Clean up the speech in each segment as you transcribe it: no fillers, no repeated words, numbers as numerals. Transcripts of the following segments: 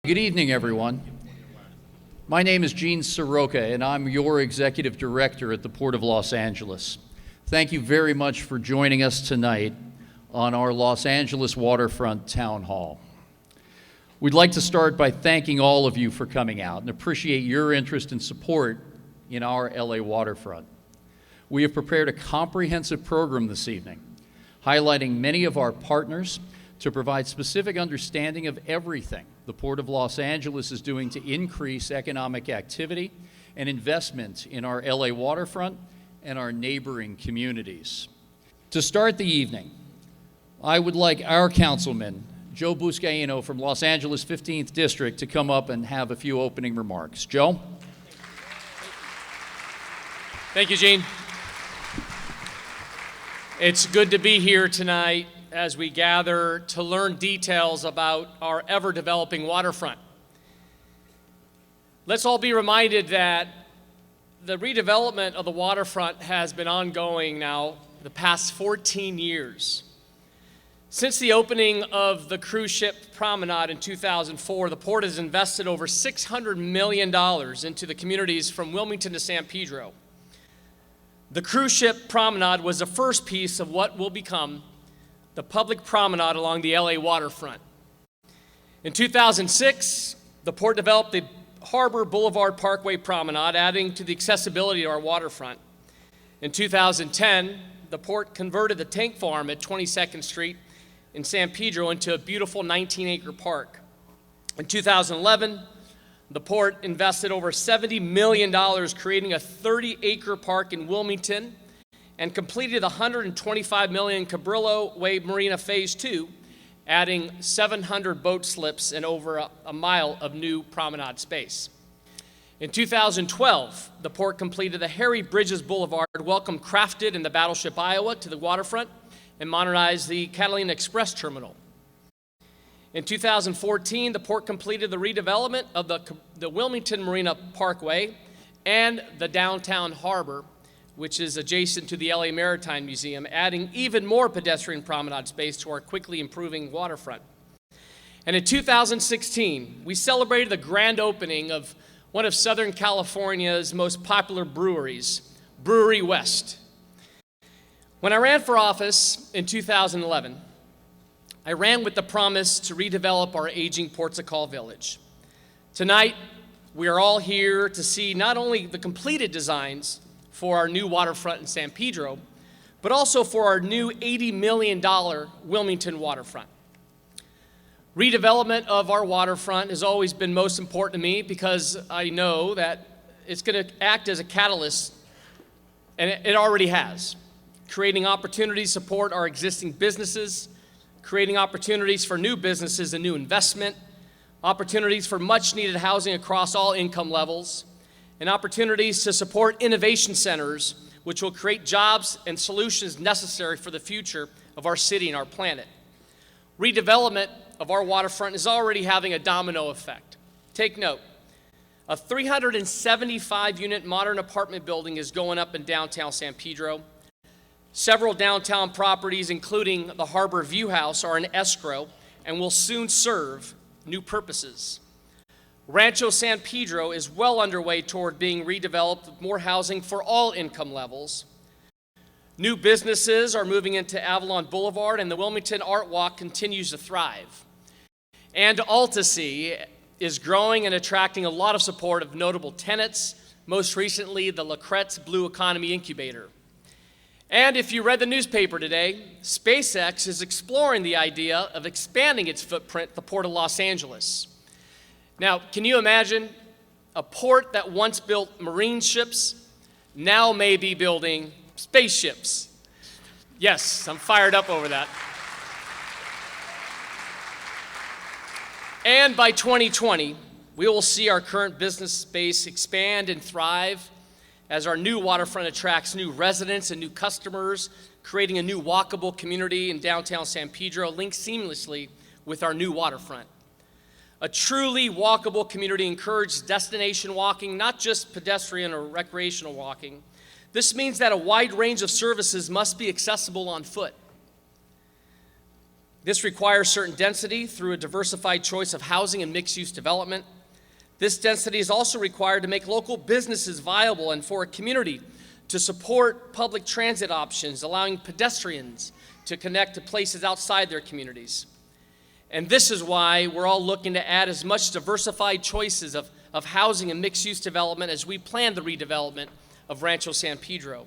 Good evening, everyone. My name is Gene Soroka, and I'm your Executive Director at the Port of Los Angeles. Thank you very much for joining us tonight on our Los Angeles Waterfront Town Hall. We'd like to start by thanking all of you for coming out and appreciate your interest and support in our LA waterfront. We have prepared a comprehensive program this evening, highlighting many of our partners to provide specific understanding of everything the Port of Los Angeles is doing to increase economic activity and investment in our LA waterfront and our neighboring communities. To start the evening, I would like our councilman, Joe Buscaino from Los Angeles 15th District, to come up and have a few opening remarks. Joe? Thank you, Gene. It's good to be here tonight as we gather to learn details about our ever-developing waterfront. Let's all be reminded that the redevelopment of the waterfront has been ongoing now the past 14 years. Since the opening of the cruise ship promenade in 2004, the port has invested over $600 million into the communities from Wilmington to San Pedro. The cruise ship promenade was the first piece of what will become the public promenade along the LA waterfront. In 2006, the port developed the Harbor Boulevard Parkway Promenade, adding to the accessibility of our waterfront. In 2010, the port converted the tank farm at 22nd Street in San Pedro into a beautiful 19-acre park. In 2011, the port invested over $70 million creating a 30-acre park in Wilmington and completed the $125 million Cabrillo Way Marina Phase 2, adding 700 boat slips and over a mile of new promenade space. In 2012, the port completed the Harry Bridges Boulevard, welcomed Crafted and the Battleship Iowa to the waterfront, and modernized the Catalina Express Terminal. In 2014, the port completed the redevelopment of the Wilmington Marina Parkway and the downtown harbor, which is adjacent to the LA Maritime Museum, adding even more pedestrian promenade space to our quickly improving waterfront. And in 2016, we celebrated the grand opening of one of Southern California's most popular breweries, Brewery West. When I ran for office in 2011, I ran with the promise to redevelop our aging Ports of Call Village. Tonight, we are all here to see not only the completed designs for our new waterfront in San Pedro, but also for our new $80 million Wilmington waterfront. Redevelopment of our waterfront has always been most important to me because I know that it's going to act as a catalyst, and it already has, creating opportunities to support our existing businesses, creating opportunities for new businesses and new investment, opportunities for much needed housing across all income levels, and opportunities to support innovation centers, which will create jobs and solutions necessary for the future of our city and our planet. Redevelopment of our waterfront is already having a domino effect. Take note, a 375-unit modern apartment building is going up in downtown San Pedro. Several downtown properties, including the Harbor View House, are in escrow and will soon serve new purposes. Rancho San Pedro is well underway toward being redeveloped with more housing for all income levels. New businesses are moving into Avalon Boulevard, and the Wilmington Art Walk continues to thrive. And Altasea is growing and attracting a lot of support of notable tenants, most recently the Lacrette's Blue Economy Incubator. And if you read the newspaper today, SpaceX is exploring the idea of expanding its footprint at the Port of Los Angeles. Now, can you imagine a port that once built marine ships now may be building spaceships? Yes, I'm fired up over that. And by 2020, we will see our current business space expand and thrive as our new waterfront attracts new residents and new customers, creating a new walkable community in downtown San Pedro linked seamlessly with our new waterfront. A truly walkable community encourages destination walking, not just pedestrian or recreational walking. This means that a wide range of services must be accessible on foot. This requires certain density through a diversified choice of housing and mixed-use development. This density is also required to make local businesses viable and for a community to support public transit options, allowing pedestrians to connect to places outside their communities. And this is why we're all looking to add as much diversified choices of housing and mixed-use development as we plan the redevelopment of Rancho San Pedro.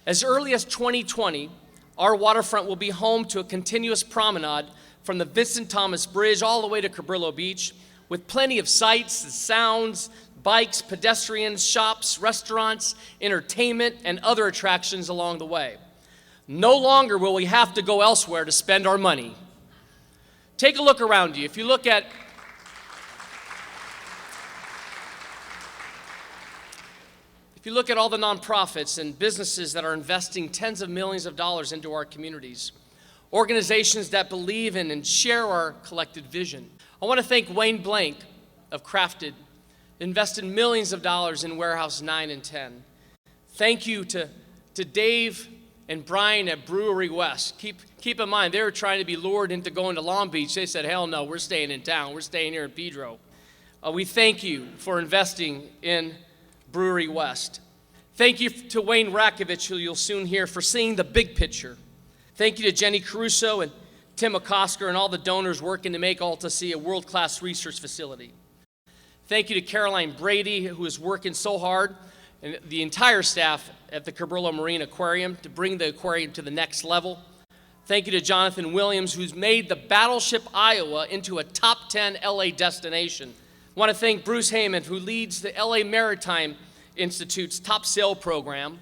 As early as 2020, our waterfront will be home to a continuous promenade from the Vincent Thomas Bridge all the way to Cabrillo Beach, with plenty of sights, sounds, bikes, pedestrians, shops, restaurants, entertainment, and other attractions along the way. No longer will we have to go elsewhere to spend our money. Take a look around you. If you look at all the nonprofits and businesses that are investing tens of millions of dollars into our communities, organizations that believe in and share our collective vision. I want to thank Wayne Blank of Crafted, invested millions of dollars in Warehouse 9 and 10. Thank you to Dave and Brian at Brewery West. Keep in mind, they were trying to be lured into going to Long Beach. They said, hell no, we're staying in town. We're staying here in Pedro. We thank you for investing in Brewery West. Thank you to Wayne Rakovich, who you'll soon hear, for seeing the big picture. Thank you to Jenny Caruso and Tim McCosker and all the donors working to make Alta Sea a world-class research facility. Thank you to Caroline Brady, who is working so hard, and the entire staff at the Cabrillo Marine Aquarium to bring the aquarium to the next level. Thank you to Jonathan Williams, who's made the Battleship Iowa into a top 10 LA destination. I want to thank Bruce Heyman, who leads the LA Maritime Institute's Top Sail program,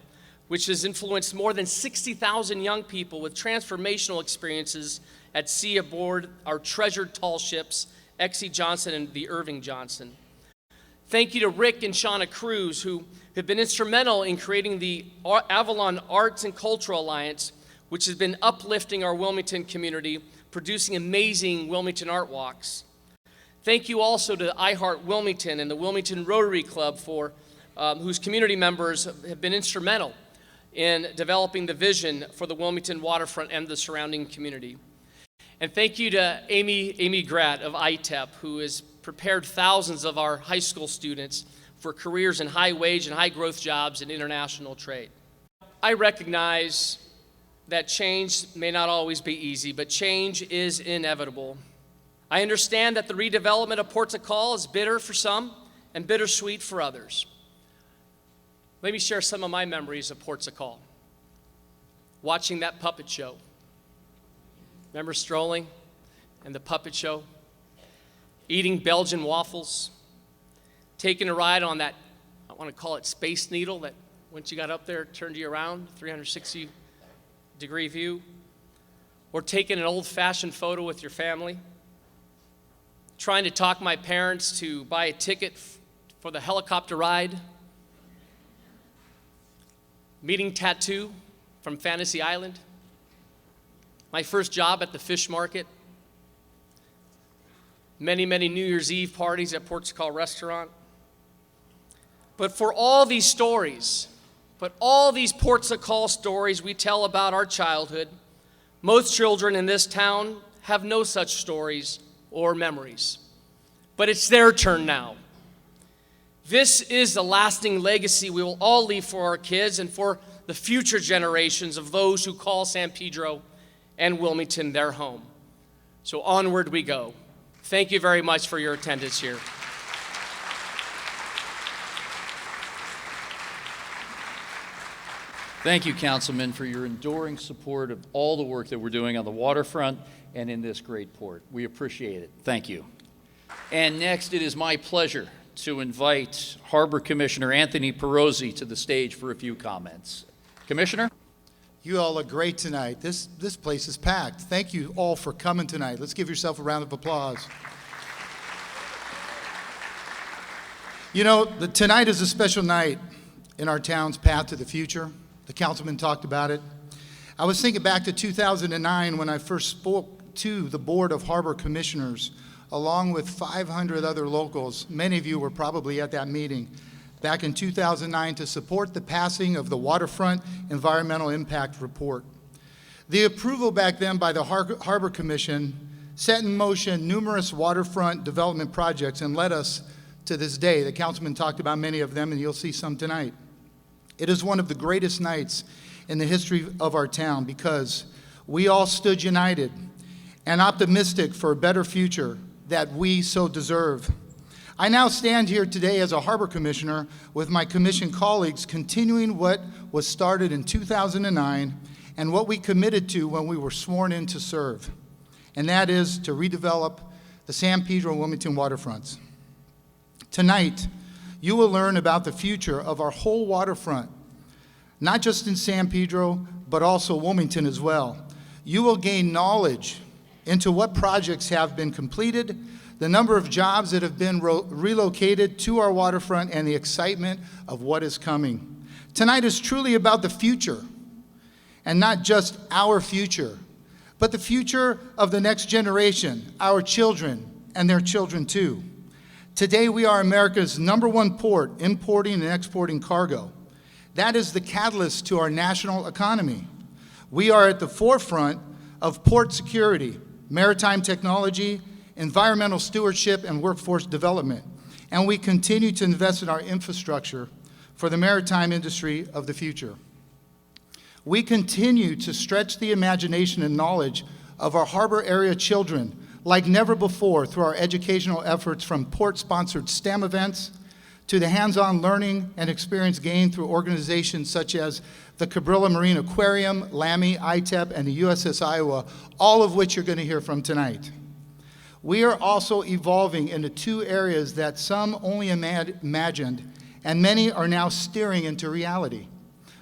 which has influenced more than 60,000 young people with transformational experiences at sea aboard our treasured tall ships, X.E. Johnson and the Irving Johnson. Thank you to Rick and Shauna Cruz, who have been instrumental in creating the Avalon Arts and Cultural Alliance, which has been uplifting our Wilmington community, producing amazing Wilmington art walks. Thank you also to iHeart Wilmington and the Wilmington Rotary Club, whose community members have been instrumental in developing the vision for the Wilmington Waterfront and the surrounding community. And thank you to Amy Gratt of ITEP, who has prepared thousands of our high school students for careers in high wage and high growth jobs in international trade. I recognize that change may not always be easy, but change is inevitable. I understand that the redevelopment of Ports o' Call is bitter for some and bittersweet for others. Let me share some of my memories of Ports o' Call. Watching that puppet show. Remember strolling and the puppet show? Eating Belgian waffles, taking a ride on that, I want to call it Space Needle, that once you got up there, it turned you around, 360-degree view, or taking an old-fashioned photo with your family, trying to talk my parents to buy a ticket for the helicopter ride, meeting Tattoo from Fantasy Island, my first job at the fish market, many, many New Year's Eve parties at Ports o' Call Restaurant. But for all these stories, all these Ports o' Call stories we tell about our childhood, most children in this town have no such stories or memories. But it's their turn now. This is the lasting legacy we will all leave for our kids and for the future generations of those who call San Pedro and Wilmington their home. So onward we go. Thank you very much for your attendance here. Thank you, Councilman, for your enduring support of all the work that we're doing on the waterfront and in this great port. We appreciate it. Thank you. And next, it is my pleasure to invite Harbor Commissioner Anthony Perozzi to the stage for a few comments. Commissioner? You all look great tonight. This place is packed. Thank you all for coming tonight. Let's give yourself a round of applause. You know, tonight is a special night in our town's path to the future. The councilman talked about it. I was thinking back to 2009 when I first spoke to the Board of Harbor Commissioners, along with 500 other locals. Many of you were probably at that meeting back in 2009 to support the passing of the Waterfront Environmental Impact Report. The approval back then by the Harbor Commission set in motion numerous waterfront development projects and led us to this day. The councilman talked about many of them, and you'll see some tonight. It is one of the greatest nights in the history of our town because we all stood united and optimistic for a better future that we so deserve. I now stand here today as a harbor commissioner with my commission colleagues, continuing what was started in 2009 and what we committed to when we were sworn in to serve, and that is to redevelop the San Pedro and Wilmington waterfronts. Tonight, you will learn about the future of our whole waterfront, not just in San Pedro, but also Wilmington as well. You will gain knowledge into what projects have been completed, the number of jobs that have been relocated to our waterfront, and the excitement of what is coming. Tonight is truly about the future, and not just our future, but the future of the next generation, our children, and their children too. Today, we are America's #1 port, importing and exporting cargo. That is the catalyst to our national economy. We are at the forefront of port security, maritime technology, environmental stewardship, and workforce development. And we continue to invest in our infrastructure for the maritime industry of the future. We continue to stretch the imagination and knowledge of our harbor area children like never before through our educational efforts, from port-sponsored STEM events to the hands-on learning and experience gained through organizations such as the Cabrilla Marine Aquarium, LAMI, ITEP, and the USS Iowa, all of which you're going to hear from tonight. We are also evolving into two areas that some only imagined, and many are now steering into reality.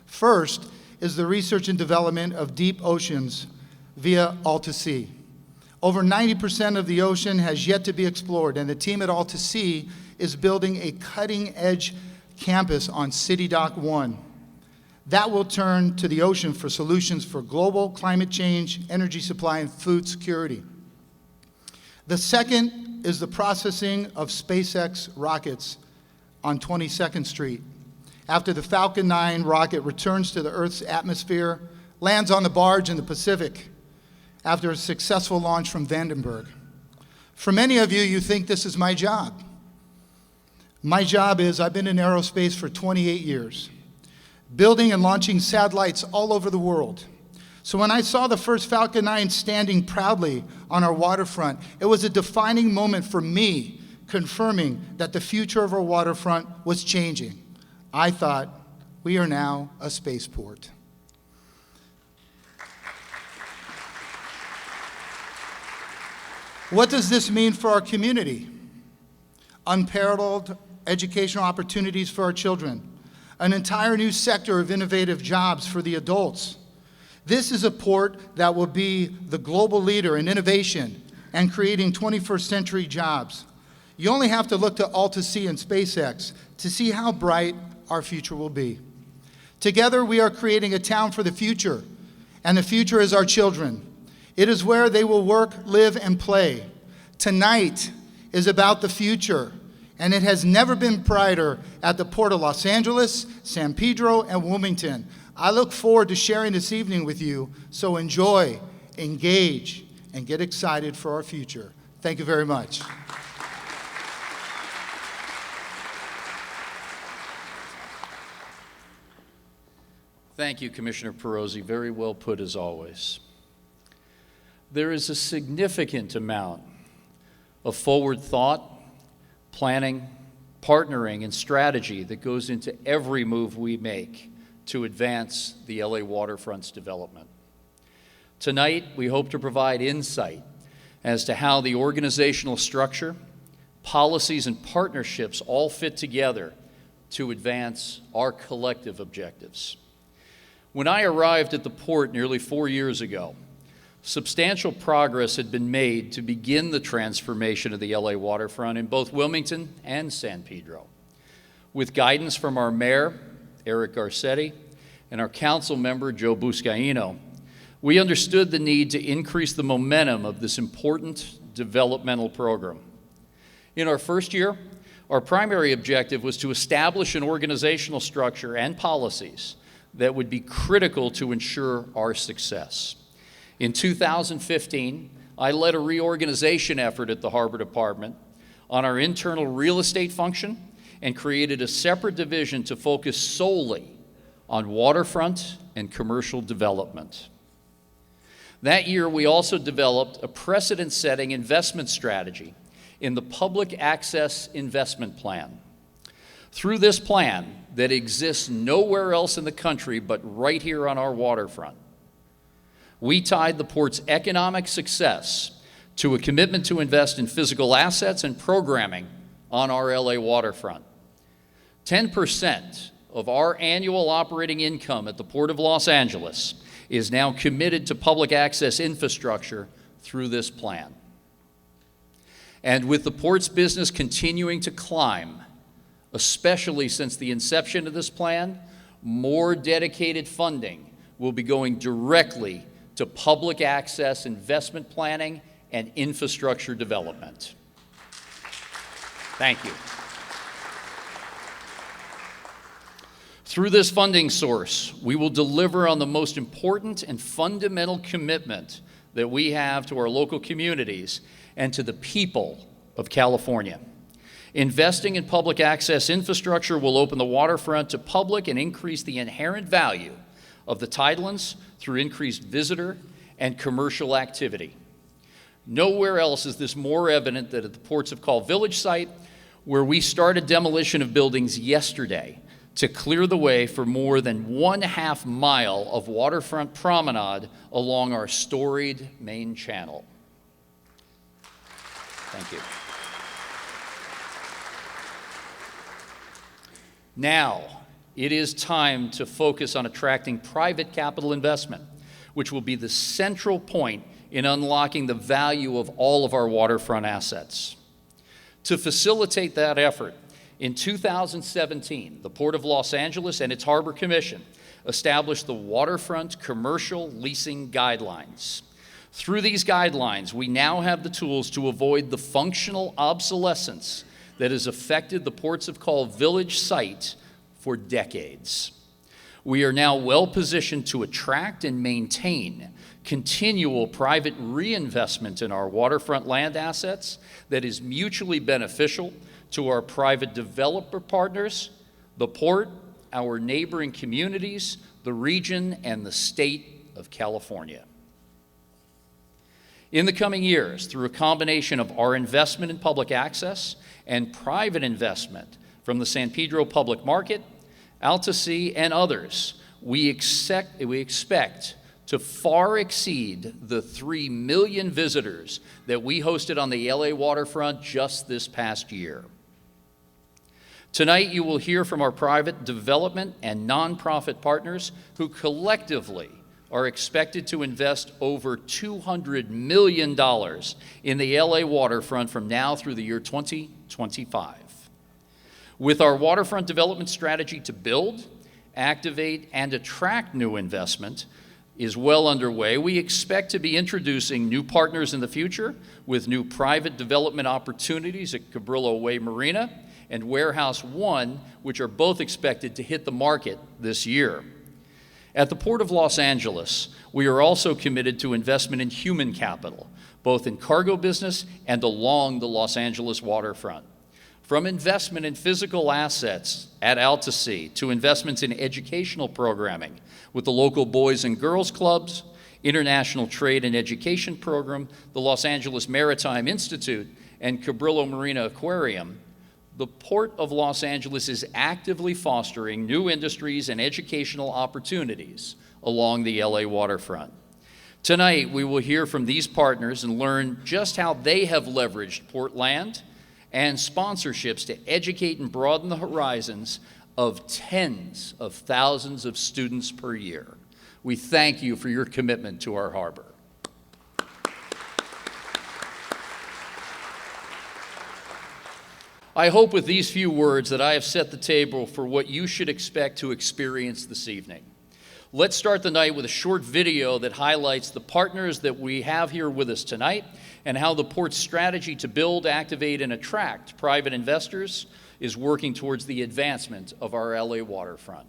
First is the research and development of deep oceans via AltaSea. Over 90% of the ocean has yet to be explored, and the team at AltaSea is building a cutting-edge campus on City Dock 1. That will turn to the ocean for solutions for global climate change, energy supply, and food security. The second is the processing of SpaceX rockets on 22nd Street. After the Falcon 9 rocket returns to the Earth's atmosphere, lands on the barge in the Pacific after a successful launch from Vandenberg. For many of you, you think this is my job. My job is, I've been in aerospace for 28 years, building and launching satellites all over the world. So when I saw the first Falcon 9 standing proudly on our waterfront, it was a defining moment for me, confirming that the future of our waterfront was changing. I thought, we are now a spaceport. What does this mean for our community? Unparalleled educational opportunities for our children, an entire new sector of innovative jobs for the adults. This is a port that will be the global leader in innovation and creating 21st century jobs. You only have to look to AltaSea and SpaceX to see how bright our future will be. Together, we are creating a town for the future, and the future is our children. It is where they will work, live, and play. Tonight is about the future, and it has never been brighter at the Port of Los Angeles, San Pedro, and Wilmington. I look forward to sharing this evening with you, so enjoy, engage, and get excited for our future. Thank you very much. Thank you, Commissioner Perosi. Very well put, as always. There is a significant amount of forward thought, planning, partnering, and strategy that goes into every move we make to advance the LA waterfront's development. Tonight, we hope to provide insight as to how the organizational structure, policies, and partnerships all fit together to advance our collective objectives. When I arrived at the port nearly 4 years ago, substantial progress had been made to begin the transformation of the LA waterfront in both Wilmington and San Pedro. With guidance from our mayor, Eric Garcetti, and our council member, Joe Buscaino, we understood the need to increase the momentum of this important developmental program. In our first year, our primary objective was to establish an organizational structure and policies that would be critical to ensure our success. In 2015, I led a reorganization effort at the Harbor Department on our internal real estate function and created a separate division to focus solely on waterfront and commercial development. That year, we also developed a precedent-setting investment strategy in the Public Access Investment Plan. Through this plan that exists nowhere else in the country but right here on our waterfront, we tied the port's economic success to a commitment to invest in physical assets and programming on our LA waterfront. 10% of our annual operating income at the Port of Los Angeles is now committed to public access infrastructure through this plan. And with the port's business continuing to climb, especially since the inception of this plan, more dedicated funding will be going directly to public access investment planning and infrastructure development. Thank you. Through this funding source, we will deliver on the most important and fundamental commitment that we have to our local communities and to the people of California. Investing in public access infrastructure will open the waterfront to public and increase the inherent value of the tidelands through increased visitor and commercial activity. Nowhere else is this more evident than at the Ports of Call Village site, where we started demolition of buildings yesterday to clear the way for more than 1/2 mile of waterfront promenade along our storied main channel. Thank you. Now, it is time to focus on attracting private capital investment, which will be the central point in unlocking the value of all of our waterfront assets. To facilitate that effort, in 2017, the Port of Los Angeles and its Harbor Commission established the Waterfront Commercial Leasing Guidelines. Through these guidelines, we now have the tools to avoid the functional obsolescence that has affected the Ports of Call Village site for decades. We are now well positioned to attract and maintain continual private reinvestment in our waterfront land assets that is mutually beneficial to our private developer partners, the port, our neighboring communities, the region, and the state of California. In the coming years, through a combination of our investment in public access and private investment from the San Pedro Public Market, Altasea, and others, we expect to far exceed the 3 million visitors that we hosted on the LA waterfront just this past year. Tonight, you will hear from our private development and nonprofit partners who collectively are expected to invest over $200 million in the LA waterfront from now through the year 2025. With our waterfront development strategy to build, activate, and attract new investment is well underway, we expect to be introducing new partners in the future with new private development opportunities at Cabrillo Way Marina and Warehouse 1, which are both expected to hit the market this year. At the Port of Los Angeles, we are also committed to investment in human capital, both in cargo business and along the Los Angeles waterfront. From investment in physical assets at Altasea to investments in educational programming with the local Boys and Girls Clubs, International Trade and Education Program, the Los Angeles Maritime Institute, and Cabrillo Marina Aquarium, the Port of Los Angeles is actively fostering new industries and educational opportunities along the LA waterfront. Tonight, we will hear from these partners and learn just how they have leveraged port land and sponsorships to educate and broaden the horizons of tens of thousands of students per year. We thank you for your commitment to our harbor. I hope with these few words that I have set the table for what you should expect to experience this evening. Let's start the night with a short video that highlights the partners that we have here with us tonight and how the port's strategy to build, activate, and attract private investors is working towards the advancement of our LA waterfront.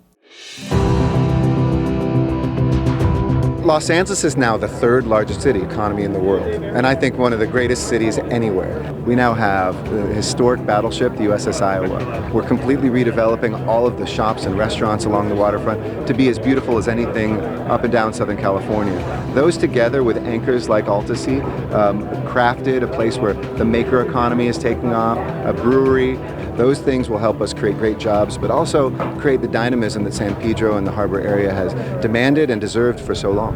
Los Angeles is now the third largest city economy in the world, and I think one of the greatest cities anywhere. We now have the historic battleship, the USS Iowa. We're completely redeveloping all of the shops and restaurants along the waterfront to be as beautiful as anything up and down Southern California. Those together with anchors like Altasea, crafted, a place where the maker economy is taking off, a brewery, those things will help us create great jobs, but also create the dynamism that San Pedro and the harbor area has demanded and deserved for so long.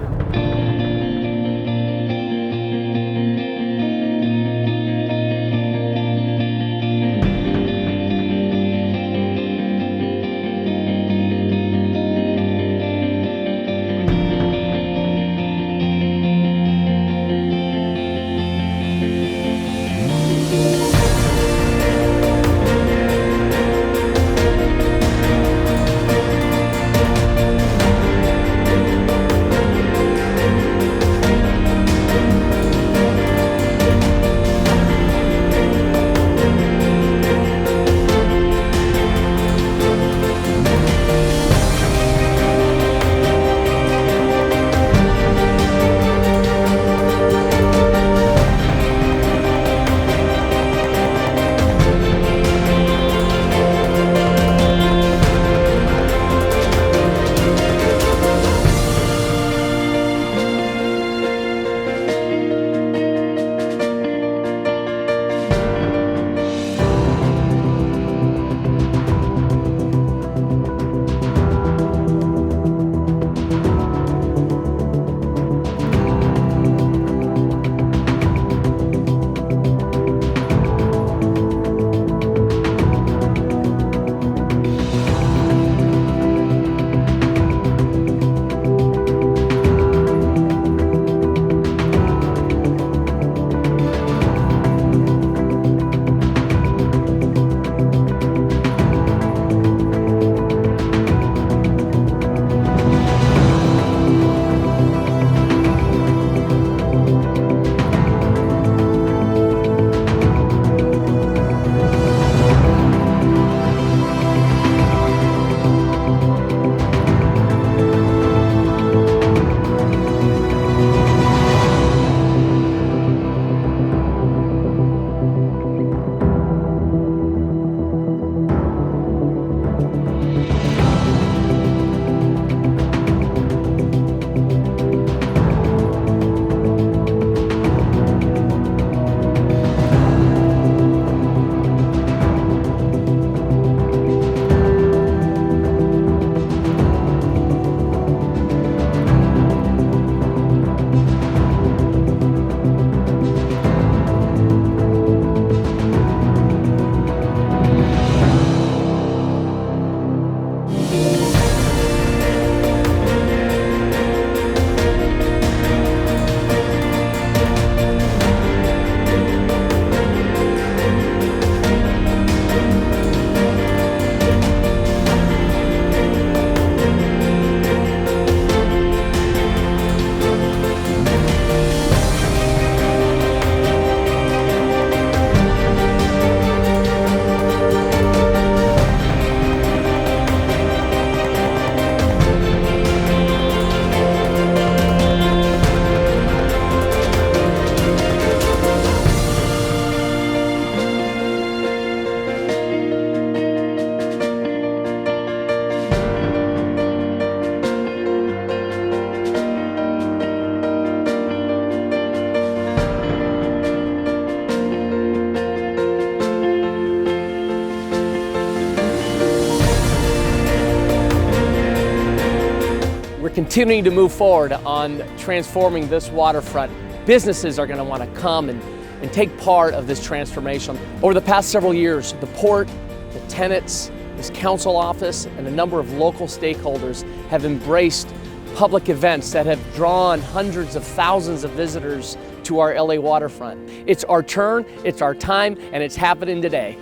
continuing to move forward on transforming this waterfront. Businesses are going to want to come and take part of this transformation. Over the past several years, the port, the tenants, this council office, and a number of local stakeholders have embraced public events that have drawn hundreds of thousands of visitors to our LA waterfront. It's our turn, it's our time, and it's happening today.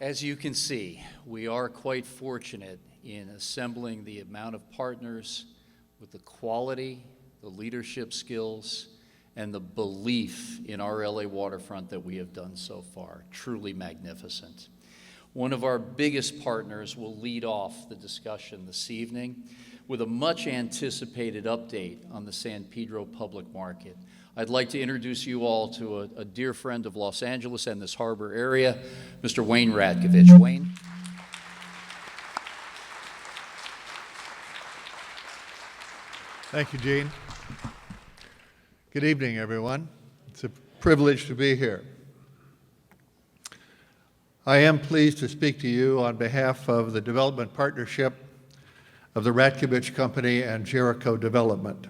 As you can see, we are quite fortunate in assembling the amount of partners with the quality, the leadership skills, and the belief in our LA waterfront that we have done so far. Truly magnificent. One of our biggest partners will lead off the discussion this evening with a much anticipated update on the San Pedro Public Market. I'd like to introduce you all to a dear friend of Los Angeles and this harbor area, Mr. Wayne Radkovich. Wayne. Thank you, Gene. Good evening, everyone. It's a privilege to be here. I am pleased to speak to you on behalf of the development partnership of the Radkovich Company and Jericho Development.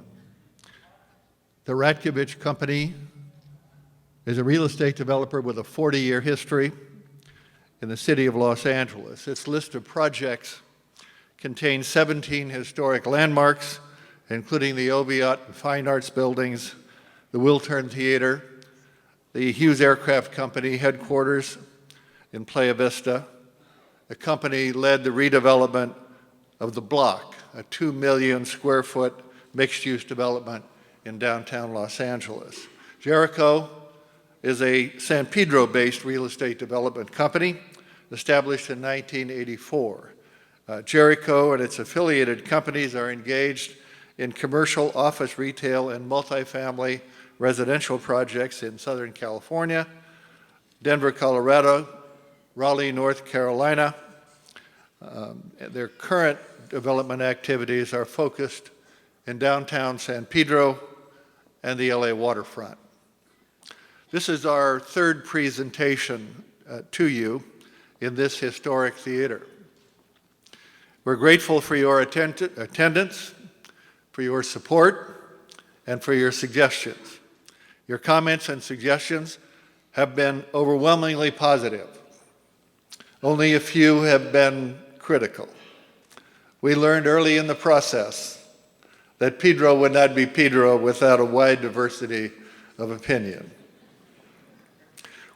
The Radkovich Company is a real estate developer with a 40-year history in the city of Los Angeles. Its list of projects contains 17 historic landmarks, including the Oviatt Fine Arts Buildings, the Wiltern Theater, the Hughes Aircraft Company headquarters in Playa Vista. The company led the redevelopment of The Block, a 2 million square foot mixed-use development in downtown Los Angeles. Jericho is a San Pedro-based real estate development company established in 1984. Jericho and its affiliated companies are engaged in commercial, office, retail, and multifamily residential projects in Southern California, Denver, Colorado, Raleigh, North Carolina. Their current development activities are focused in downtown San Pedro and the LA waterfront. This is our third presentation to you in this historic theater. We're grateful for your attendance, for your support, and for your suggestions. Your comments and suggestions have been overwhelmingly positive. Only a few have been critical. We learned early in the process that Pedro would not be Pedro without a wide diversity of opinion.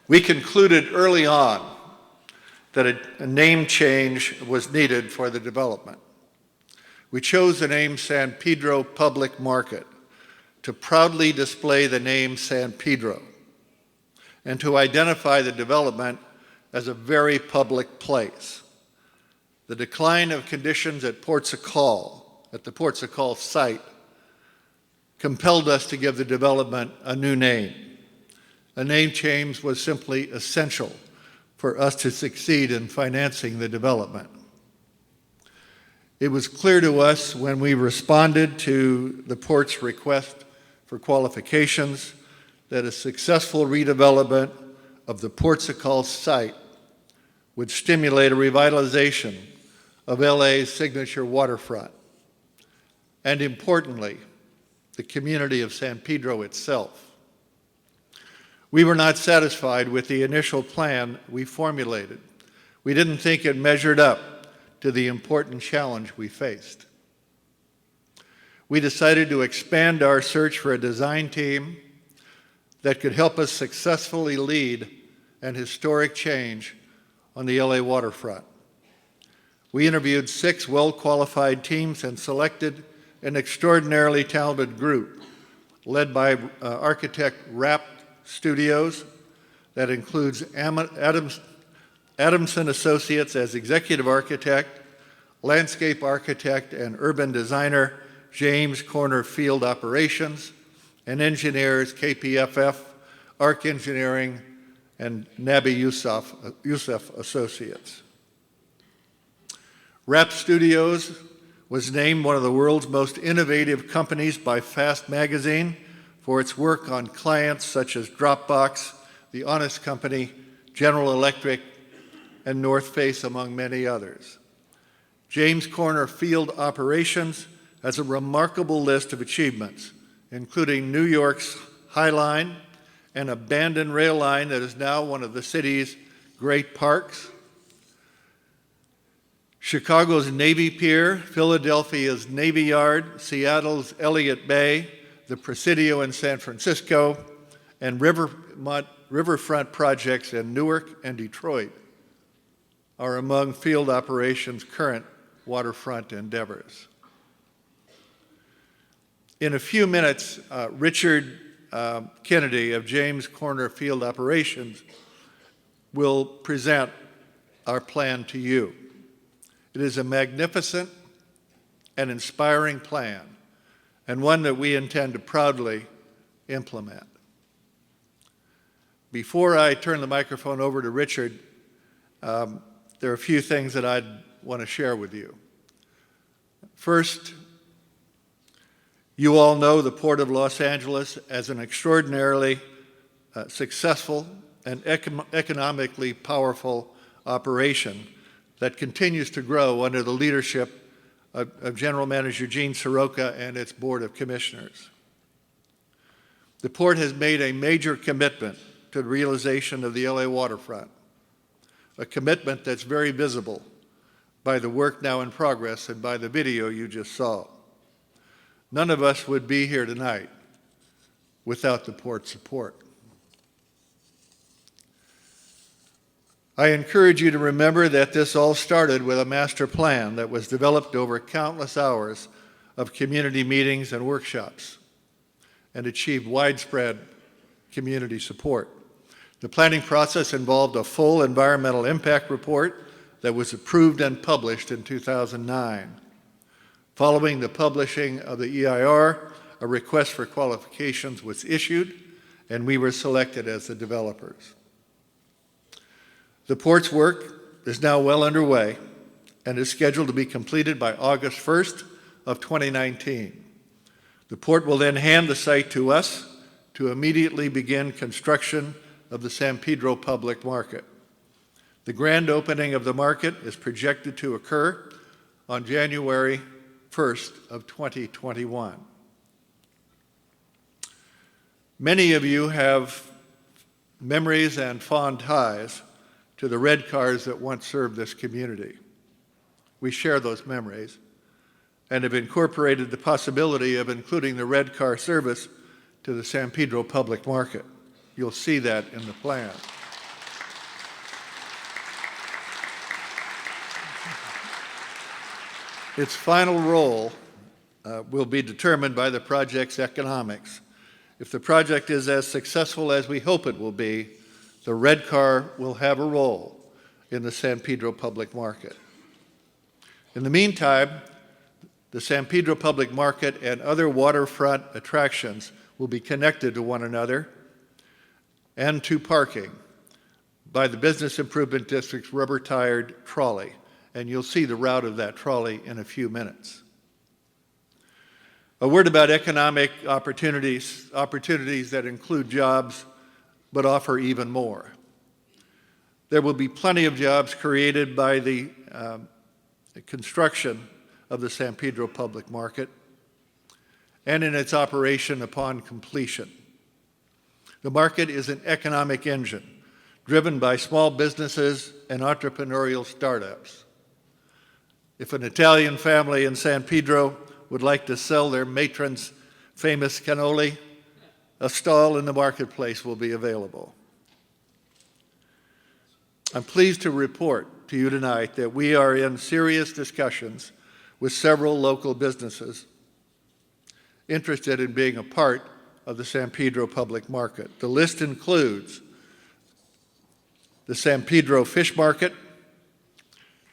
We concluded early on that a name change was needed for the development. We chose the name San Pedro Public Market to proudly display the name San Pedro and to identify the development as a very public place. The decline of conditions at the Ports of Call site, compelled us to give the development a new name. A name change was simply essential for us to succeed in financing the development. It was clear to us when we responded to the port's request for qualifications that a successful redevelopment of the Ports of Call site would stimulate a revitalization of LA's signature waterfront, and importantly, the community of San Pedro itself. We were not satisfied with the initial plan we formulated. We didn't think it measured up to the important challenge we faced. We decided to expand our search for a design team that could help us successfully lead an historic change on the LA waterfront. We interviewed 6 well-qualified teams and selected an extraordinarily talented group led by architect Rapp Studios that includes Adamson Associates as executive architect, landscape architect and urban designer James Corner Field Operations, and engineers KPFF, Arc Engineering, and Nabi Youssef Associates. Rapp Studios was named one of the world's most innovative companies by Fast Magazine for its work on clients such as Dropbox, The Honest Company, General Electric, and North Face, among many others. James Corner Field Operations has a remarkable list of achievements, including New York's High Line, an abandoned rail line that is now one of the city's great parks, Chicago's Navy Pier, Philadelphia's Navy Yard, Seattle's Elliott Bay, the Presidio in San Francisco, and riverfront projects in Newark and Detroit are among field operations' current waterfront endeavors. In a few minutes, Richard Kennedy of James Corner Field Operations will present our plan to you. It is a magnificent and inspiring plan, and one that we intend to proudly implement. Before I turn the microphone over to Richard, there are a few things that I'd want to share with you. First, you all know the Port of Los Angeles as an extraordinarily successful and economically powerful operation that continues to grow under the leadership of General Manager Gene Soroka and its Board of Commissioners. The port has made a major commitment to the realization of the LA waterfront, a commitment that's very visible by the work now in progress and by the video you just saw. None of us would be here tonight without the port's support. I encourage you to remember that this all started with a master plan that was developed over countless hours of community meetings and workshops and achieved widespread community support. The planning process involved a full environmental impact report that was approved and published in 2009. Following the publishing of the EIR, a request for qualifications was issued, and we were selected as the developers. The port's work is now well underway and is scheduled to be completed by August 1st of 2019. The port will then hand the site to us to immediately begin construction of the San Pedro Public Market. The grand opening of the market is projected to occur on January 1st of 2021. Many of you have memories and fond ties to the red cars that once served this community. We share those memories and have incorporated the possibility of including the red car service to the San Pedro Public Market. You'll see that in the plan. Its final role will be determined by the project's economics. If the project is as successful as we hope it will be, the red car will have a role in the San Pedro Public Market. In the meantime, the San Pedro Public Market and other waterfront attractions will be connected to one another and to parking by the Business Improvement District's rubber-tired trolley, and you'll see the route of that trolley in a few minutes. A word about economic opportunities that include jobs but offer even more. There will be plenty of jobs created by the construction of the San Pedro Public Market and in its operation upon completion. The market is an economic engine driven by small businesses and entrepreneurial startups. If an Italian family in San Pedro would like to sell their matron's famous cannoli, a stall in the marketplace will be available. I'm pleased to report to you tonight that we are in serious discussions with several local businesses interested in being a part of the San Pedro Public Market. The list includes the San Pedro Fish Market,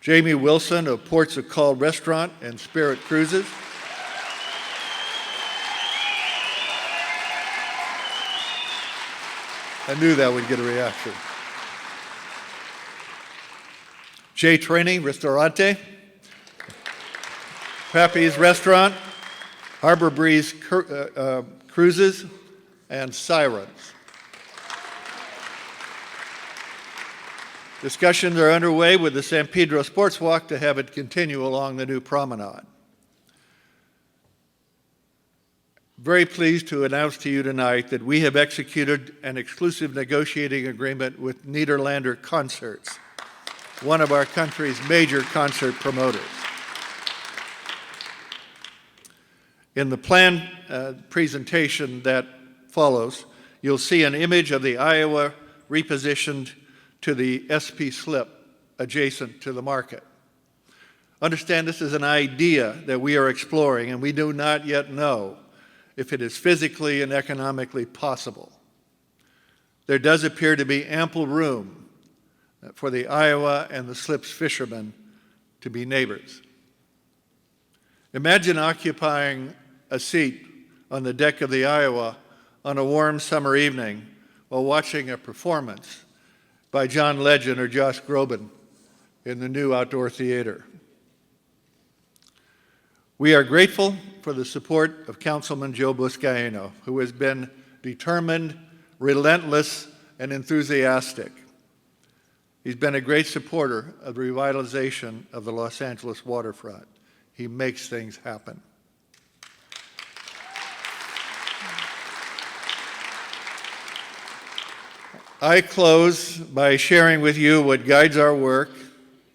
Jamie Wilson of Ports of Call Restaurant and Spirit Cruises, I knew that would get a reaction. J. Training Ristorante, Pappy's Restaurant, Harbor Breeze Cruises, and Sirens. Discussions are underway with the San Pedro Sports Walk to have it continue along the new promenade. Very pleased to announce to you tonight that we have executed an exclusive negotiating agreement with Nederlander Concerts, one of our country's major concert promoters. In the plan presentation that follows, you'll see an image of the Iowa repositioned to the SP slip adjacent to the market. Understand this is an idea that we are exploring, and we do not yet know if it is physically and economically possible. There does appear to be ample room for the Iowa and the Slips fishermen to be neighbors. Imagine occupying a seat on the deck of the Iowa on a warm summer evening while watching a performance by John Legend or Josh Groban in the new outdoor theater. We are grateful for the support of Councilman Joe Buscaino, who has been determined, relentless, and enthusiastic. He's been a great supporter of the revitalization of the Los Angeles waterfront. He makes things happen. I close by sharing with you what guides our work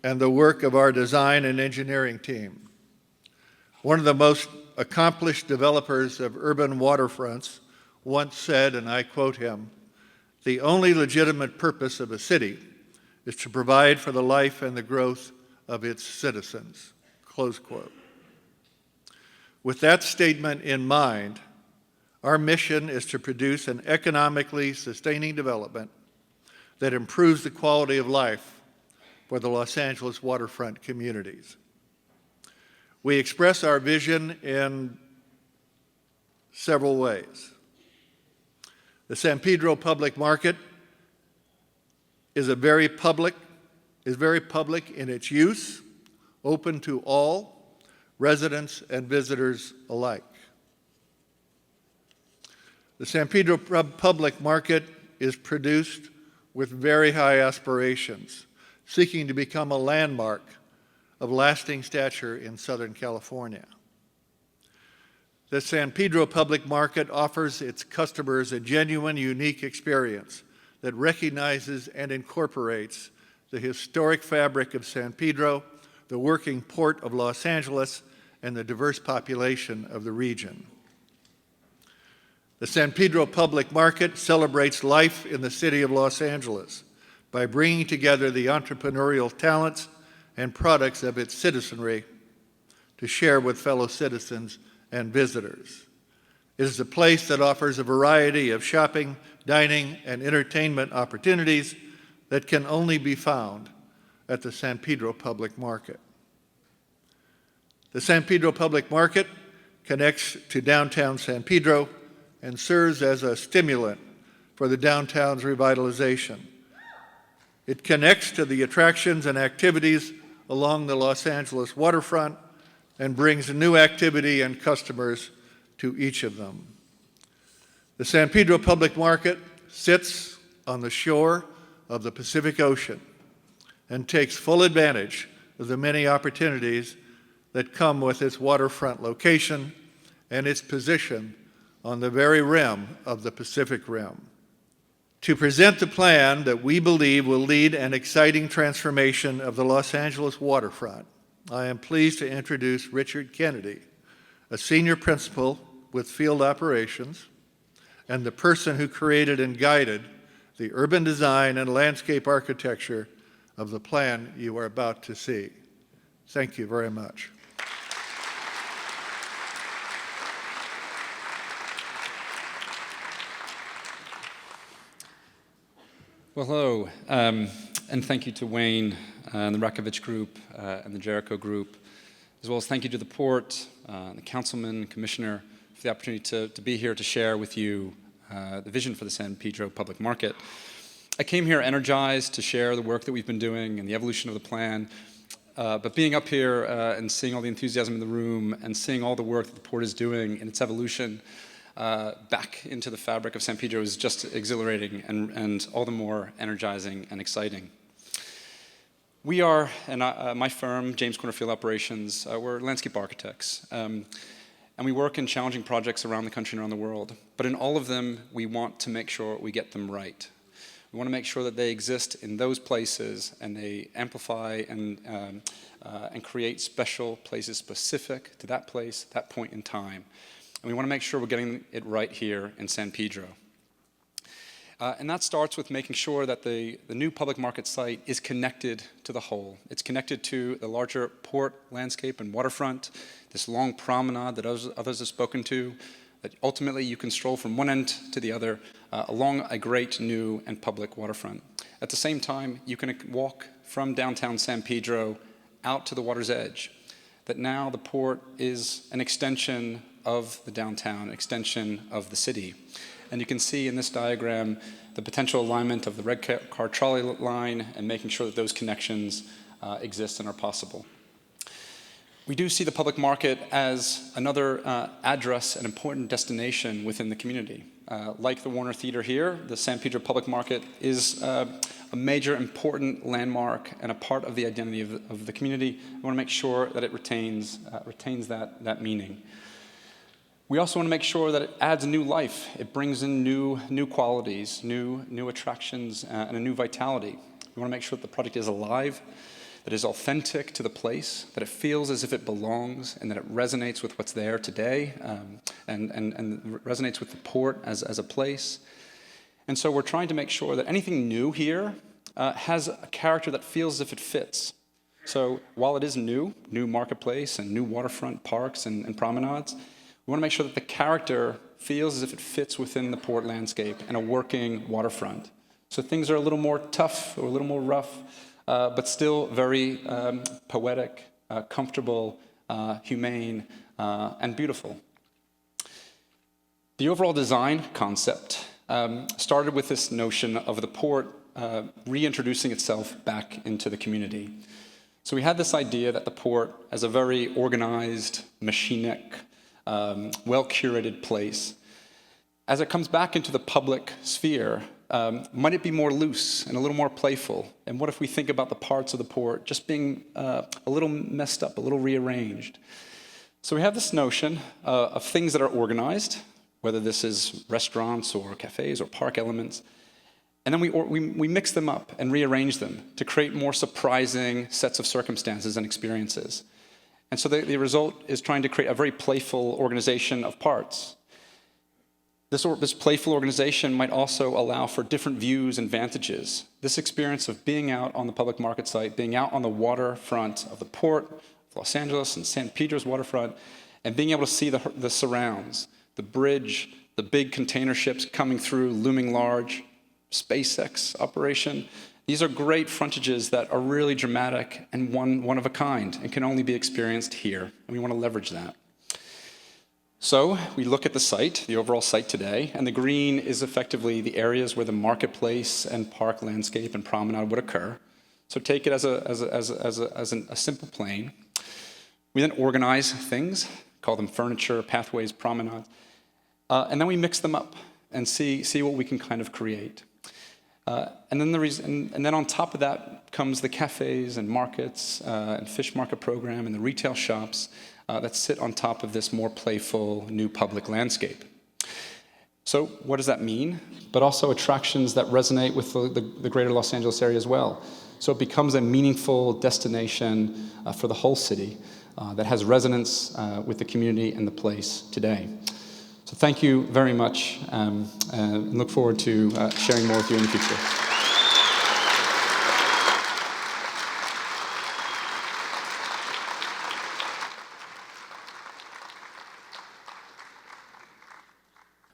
and the work of our design and engineering team. One of the most accomplished developers of urban waterfronts once said, and I quote him, "The only legitimate purpose of a city is to provide for the life and the growth of its citizens," close quote. With that statement in mind, our mission is to produce an economically sustaining development that improves the quality of life for the Los Angeles waterfront communities. We express our vision in several ways. The San Pedro Public Market is very public in its use, open to all, residents and visitors alike. The San Pedro Public Market is produced with very high aspirations, seeking to become a landmark of lasting stature in Southern California. The San Pedro Public Market offers its customers a genuine, unique experience that recognizes and incorporates the historic fabric of San Pedro, the working port of Los Angeles, and the diverse population of the region. The San Pedro Public Market celebrates life in the city of Los Angeles by bringing together the entrepreneurial talents and products of its citizenry to share with fellow citizens and visitors. It is a place that offers a variety of shopping, dining, and entertainment opportunities that can only be found at the San Pedro Public Market. The San Pedro Public Market connects to downtown San Pedro and serves as a stimulant for the downtown's revitalization. It connects to the attractions and activities along the Los Angeles waterfront and brings new activity and customers to each of them. The San Pedro Public Market sits on the shore of the Pacific Ocean and takes full advantage of the many opportunities that come with its waterfront location and its position on the very rim of the Pacific Rim. To present the plan that we believe will lead an exciting transformation of the Los Angeles waterfront, I am pleased to introduce Richard Kennedy, a senior principal with field operations and the person who created and guided the urban design and landscape architecture of the plan you are about to see. Thank you very much. Well, hello, and thank you to Wayne and the Rakovich Group and the Jericho Group, as well as thank you to the Port, the Councilman, Commissioner, for the opportunity to be here to share with you the vision for the San Pedro Public Market. I came here energized to share the work that we've been doing and the evolution of the plan, but being up here and seeing all the enthusiasm in the room and seeing all the work that the Port is doing in its evolution back into the fabric of San Pedro is just exhilarating and all the more energizing and exciting. We are, and my firm, James Corner Field Operations, we're landscape architects. And we work in challenging projects around the country and around the world. But in all of them, we want to make sure we get them right. We want to make sure that they exist in those places and they amplify and create special places specific to that place, that point in time. And we want to make sure we're getting it right here in San Pedro. And that starts with making sure that the new public market site is connected to the whole. It's connected to the larger port landscape and waterfront, this long promenade that others have spoken to, that ultimately you can stroll from one end to the other along a great new and public waterfront. At the same time, you can walk from downtown San Pedro out to the water's edge, that now the port is an extension of the downtown, an extension of the city. And you can see in this diagram the potential alignment of the red car trolley line and making sure that those connections exist and are possible. We do see the public market as another address and important destination within the community. Like the Warner Theater here, the San Pedro Public Market is a major important landmark and a part of the identity of the community. We want to make sure that it retains that meaning. We also want to make sure that it adds new life. It brings in new qualities, new attractions, and a new vitality. We want to make sure that the project is alive, that is authentic to the place, that it feels as if it belongs, and that it resonates with what's there today, and resonates with the port as a place. And so we're trying to make sure that anything new here has a character that feels as if it fits. So while it is new marketplace and new waterfront parks and promenades, we want to make sure that the character feels as if it fits within the port landscape and a working waterfront. So things are a little more tough or a little more rough, but still very poetic, comfortable, humane, and beautiful. The overall design concept started with this notion of the port reintroducing itself back into the community. So we had this idea that the port, as a very organized, machinic, well-curated place, as it comes back into the public sphere, might it be more loose and a little more playful? And what if we think about the parts of the port just being a little messed up, a little rearranged? So we have this notion of things that are organized, whether this is restaurants or cafes or park elements, and then we mix them up and rearrange them to create more surprising sets of circumstances and experiences. And so the result is trying to create a very playful organization of parts. This playful organization might also allow for different views and vantages. This experience of being out on the public market site, being out on the waterfront of the port of Los Angeles and San Pedro's waterfront, and being able to see the surrounds, the bridge, the big container ships coming through, looming large, SpaceX operation. These are great frontages that are really dramatic and one of a kind and can only be experienced here, and we want to leverage that. So we look at the site, the overall site today, and the green is effectively the areas where the marketplace and park landscape and promenade would occur. So take it as a simple plane. We then organize things, call them furniture, pathways, promenades, and then we mix them up and see what we can kind of create. And then on top of that comes the cafes and markets and fish market program and the retail shops that sit on top of this more playful new public landscape. So what does that mean? But also attractions that resonate with the greater Los Angeles area as well. So it becomes a meaningful destination for the whole city that has resonance with the community and the place today. So thank you very much, and look forward to sharing more with you in the future.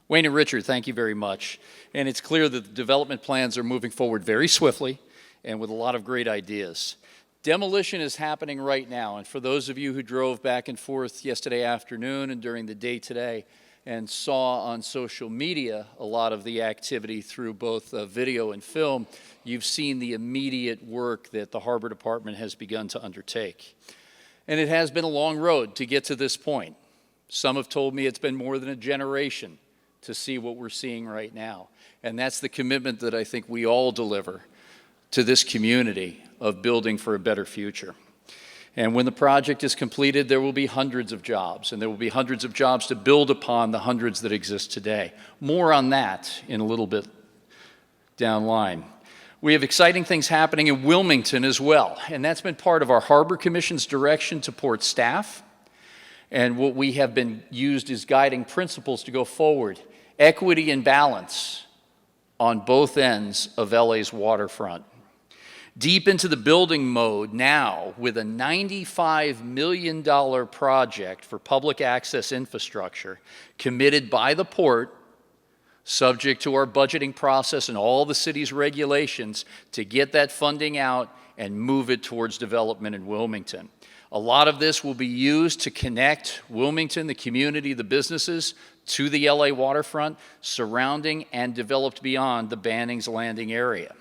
Wayne and Richard, thank you very much. And it's clear that the development plans are moving forward very swiftly and with a lot of great ideas. Demolition is happening right now, and for those of you who drove back and forth yesterday afternoon and during the day today and saw on social media a lot of the activity through both video and film, you've seen the immediate work that the Harbor Department has begun to undertake. And it has been a long road to get to this point. Some have told me it's been more than a generation to see what we're seeing right now. And that's the commitment that I think we all deliver to this community of building for a better future. And when the project is completed, there will be hundreds of jobs, and there will be hundreds of jobs to build upon the hundreds that exist today. More on that in a little bit down the line. We have exciting things happening in Wilmington as well, and that's been part of our Harbor Commission's direction to port staff. And what we have been used as guiding principles to go forward: equity and balance on both ends of LA's waterfront. Deep into the building mode now with a $95 million project for public access infrastructure committed by the port, subject to our budgeting process and all the city's regulations, to get that funding out and move it towards development in Wilmington. A lot of this will be used to connect Wilmington, the community, the businesses, to the LA waterfront, surrounding and developed beyond the Banning's Landing area.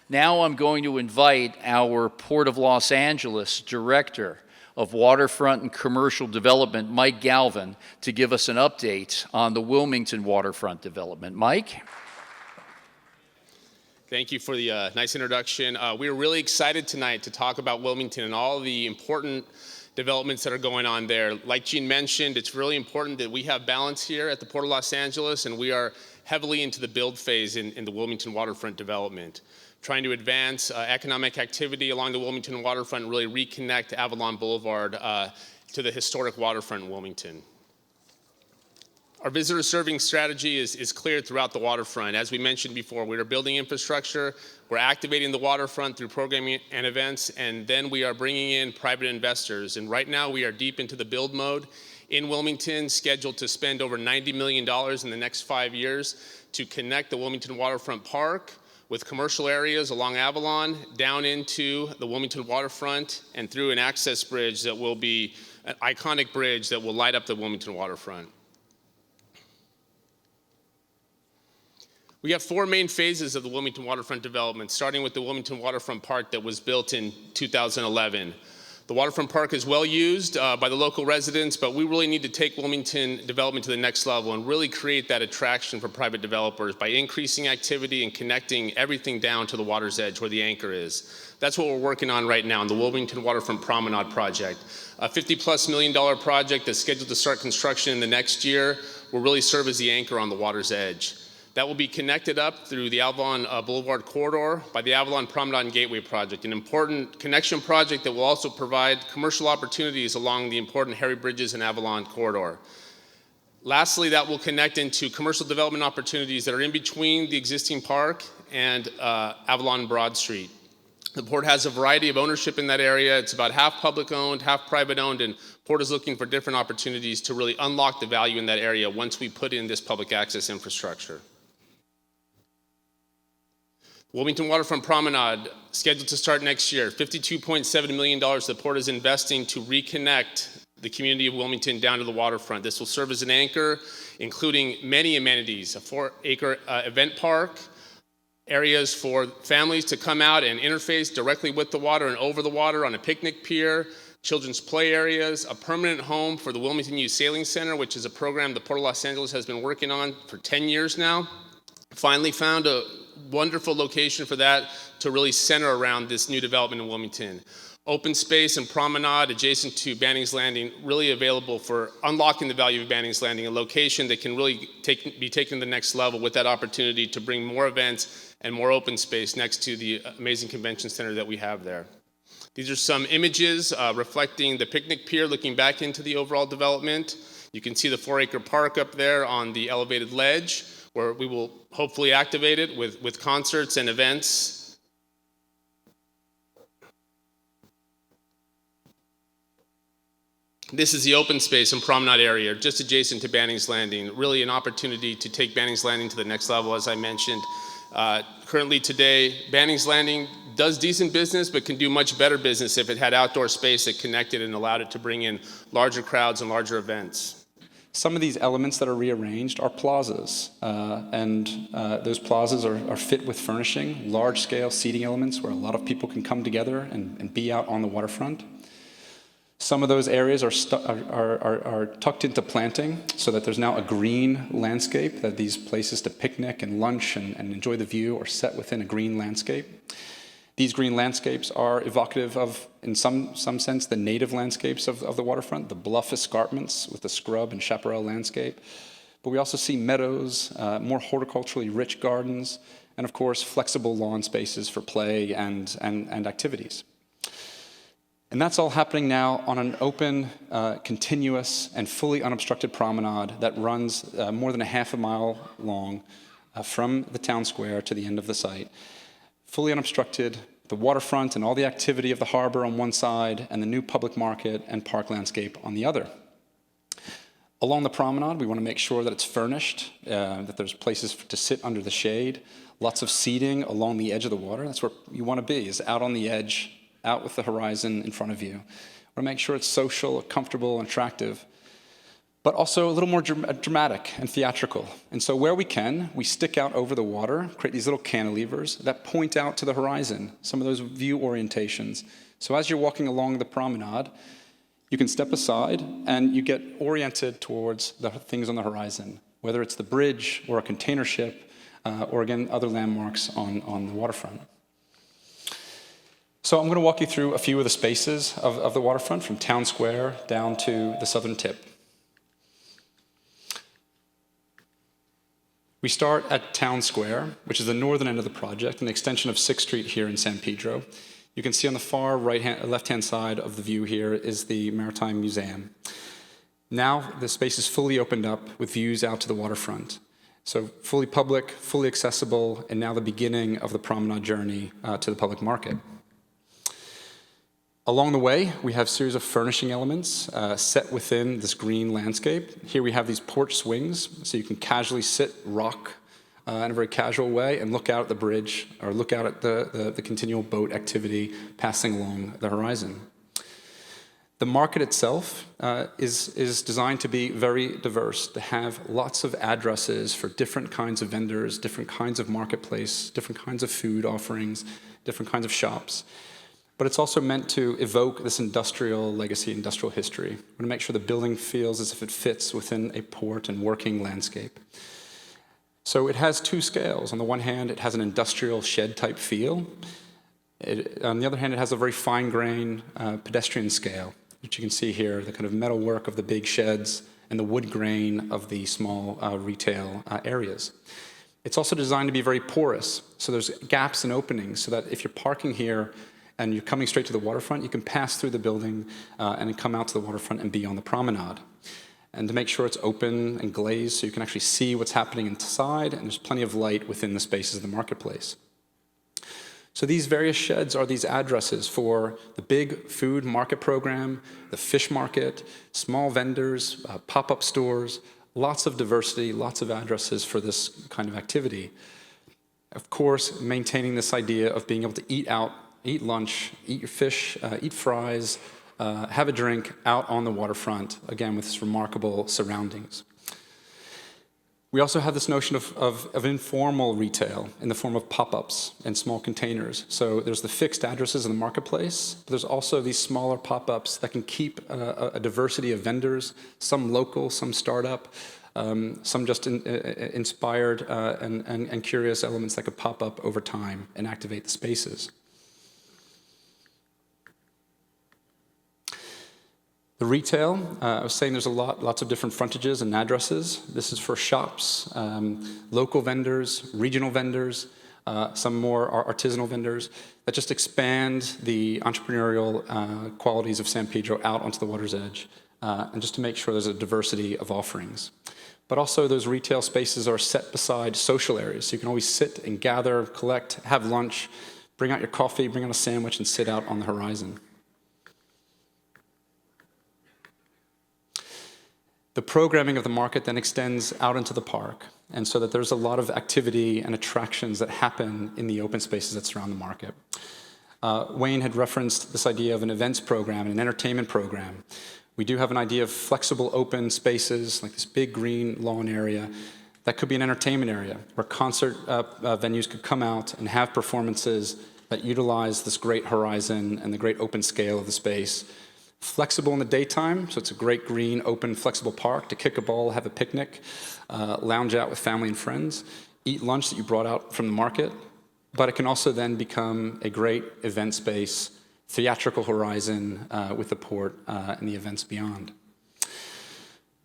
Now I'm going to invite our Port of Los Angeles Director of Waterfront and Commercial Development, Mike Galvin, to give us an update on the Wilmington waterfront development. Mike? Thank you for the nice introduction. We're really excited tonight to talk about Wilmington and all the important developments that are going on there. Like Gene mentioned, it's really important that we have balance here at the Port of Los Angeles, and we are heavily into the build phase in the Wilmington waterfront development, trying to advance economic activity along the Wilmington waterfront and really reconnect Avalon Boulevard to the historic waterfront in Wilmington. Our visitor serving strategy is clear throughout the waterfront. As we mentioned before, we are building infrastructure, we're activating the waterfront through programming and events, and then we are bringing in private investors. And right now we are deep into the build mode in Wilmington, scheduled to spend over $90 million in the next 5 years to connect the Wilmington Waterfront Park with commercial areas along Avalon, down into the Wilmington waterfront, and through an access bridge that will be an iconic bridge that will light up the Wilmington waterfront. We have 4 main phases of the Wilmington waterfront development, starting with the Wilmington Waterfront Park that was built in 2011. The waterfront park is well used by the local residents, but we really need to take Wilmington development to the next level and really create that attraction for private developers by increasing activity and connecting everything down to the water's edge where the anchor is. That's what we're working on right now in the Wilmington Waterfront Promenade project. A $50+ million project that's scheduled to start construction in the next year will really serve as the anchor on the water's edge. That will be connected up through the Avalon Boulevard corridor by the Avalon Promenade and Gateway project, an important connection project that will also provide commercial opportunities along the important Harry Bridges and Avalon corridor. Lastly, that will connect into commercial development opportunities that are in between the existing park and Avalon Broad Street. The Port has a variety of ownership in that area. It's about half public owned, half private owned, and Port is looking for different opportunities to really unlock the value in that area once we put in this public access infrastructure. Wilmington Waterfront Promenade, scheduled to start next year. $52.7 million the Port is investing to reconnect the community of Wilmington down to the waterfront. This will serve as an anchor, including many amenities, a 4-acre event park, areas for families to come out and interface directly with the water and over the water on a picnic pier, children's play areas, a permanent home for the Wilmington Youth Sailing Center, which is a program the Port of Los Angeles has been working on for 10 years now. Finally found a wonderful location for that to really center around this new development in Wilmington. Open space and promenade adjacent to Banning's Landing, really available for unlocking the value of Banning's Landing, a location that can really be taken to the next level with that opportunity to bring more events and more open space next to the amazing convention center that we have there. These are some images reflecting the picnic pier looking back into the overall development. You can see the 4-acre park up there on the elevated ledge, where we will hopefully activate it with concerts and events. This is the open space and promenade area just adjacent to Banning's Landing. Really an opportunity to take Banning's Landing to the next level, as I mentioned. Currently today, Banning's Landing does decent business, but can do much better business if it had outdoor space that connected and allowed it to bring in larger crowds and larger events. Some of these elements that are rearranged are plazas, and those plazas are fit with furnishing, large-scale seating elements where a lot of people can come together and be out on the waterfront. Some of those areas are tucked into planting so that there's now a green landscape, that these places to picnic and lunch and enjoy the view are set within a green landscape. These green landscapes are evocative of, in some sense, the native landscapes of the waterfront, the bluff escarpments with the scrub and chaparral landscape. But we also see meadows, more horticulturally rich gardens, and of course, flexible lawn spaces for play and activities. And that's all happening now on an open, continuous, and fully unobstructed promenade that runs more than a half a mile long from the town square to the end of the site. Fully unobstructed, the waterfront and all the activity of the harbor on one side, and the new public market and park landscape on the other. Along the promenade, we want to make sure that it's furnished, that there's places to sit under the shade, lots of seating along the edge of the water. That's where you want to be, is out on the edge, out with the horizon in front of you. We want to make sure it's social, comfortable, and attractive, but also a little more dramatic and theatrical. And so where we can, we stick out over the water, create these little cantilevers that point out to the horizon, some of those view orientations. So as you're walking along the promenade, you can step aside and you get oriented towards the things on the horizon, whether it's the bridge or a container ship, or again, other landmarks on the waterfront. So I'm going to walk you through a few of the spaces of the waterfront, from Town Square down to the southern tip. We start at Town Square, which is the northern end of the project, an extension of 6th Street here in San Pedro. You can see on the far left-hand side of the view here is the Maritime Museum. Now the space is fully opened up with views out to the waterfront. So fully public, fully accessible, and now the beginning of the promenade journey to the public market. Along the way, we have a series of furnishing elements set within this green landscape. Here we have these porch swings, so you can casually sit, rock in a very casual way, and look out at the bridge, or look out at the continual boat activity passing along the horizon. The market itself is designed to be very diverse, to have lots of addresses for different kinds of vendors, different kinds of marketplace, different kinds of food offerings, different kinds of shops. But it's also meant to evoke this industrial legacy, industrial history. We want to make sure the building feels as if it fits within a port and working landscape. So it has two scales. On the one hand, it has an industrial shed-type feel. On the other hand, it has a very fine-grained pedestrian scale, which you can see here, the kind of metalwork of the big sheds and the wood grain of the small retail areas. It's also designed to be very porous, so there's gaps and openings, so that if you're parking here and you're coming straight to the waterfront, you can pass through the building and then come out to the waterfront and be on the promenade. And to make sure it's open and glazed so you can actually see what's happening inside, and there's plenty of light within the spaces of the marketplace. So these various sheds are these addresses for the big food market program, the fish market, small vendors, pop-up stores, lots of diversity, lots of addresses for this kind of activity. Of course, maintaining this idea of being able to eat out, eat lunch, eat your fish, eat fries, have a drink out on the waterfront, again with this remarkable surroundings. We also have this notion of informal retail in the form of pop-ups and small containers. So there's the fixed addresses in the marketplace, but there's also these smaller pop-ups that can keep a diversity of vendors, some local, some startup, some just inspired and curious elements that could pop up over time and activate the spaces. The retail, I was saying there's lots of different frontages and addresses. This is for shops, local vendors, regional vendors, some more artisanal vendors that just expand the entrepreneurial qualities of San Pedro out onto the water's edge, and just to make sure there's a diversity of offerings. But also those retail spaces are set beside social areas, so you can always sit and gather, collect, have lunch, bring out your coffee, bring out a sandwich, and sit out on the horizon. The programming of the market then extends out into the park, and so that there's a lot of activity and attractions that happen in the open spaces that surround the market. Wayne had referenced this idea of an events program and an entertainment program. We do have an idea of flexible open spaces, like this big green lawn area, that could be an entertainment area, where concert venues could come out and have performances that utilize this great horizon and the great open scale of the space. Flexible in the daytime, so it's a great green, open, flexible park to kick a ball, have a picnic, lounge out with family and friends, eat lunch that you brought out from the market, but it can also then become a great event space, theatrical horizon with the port and the events beyond.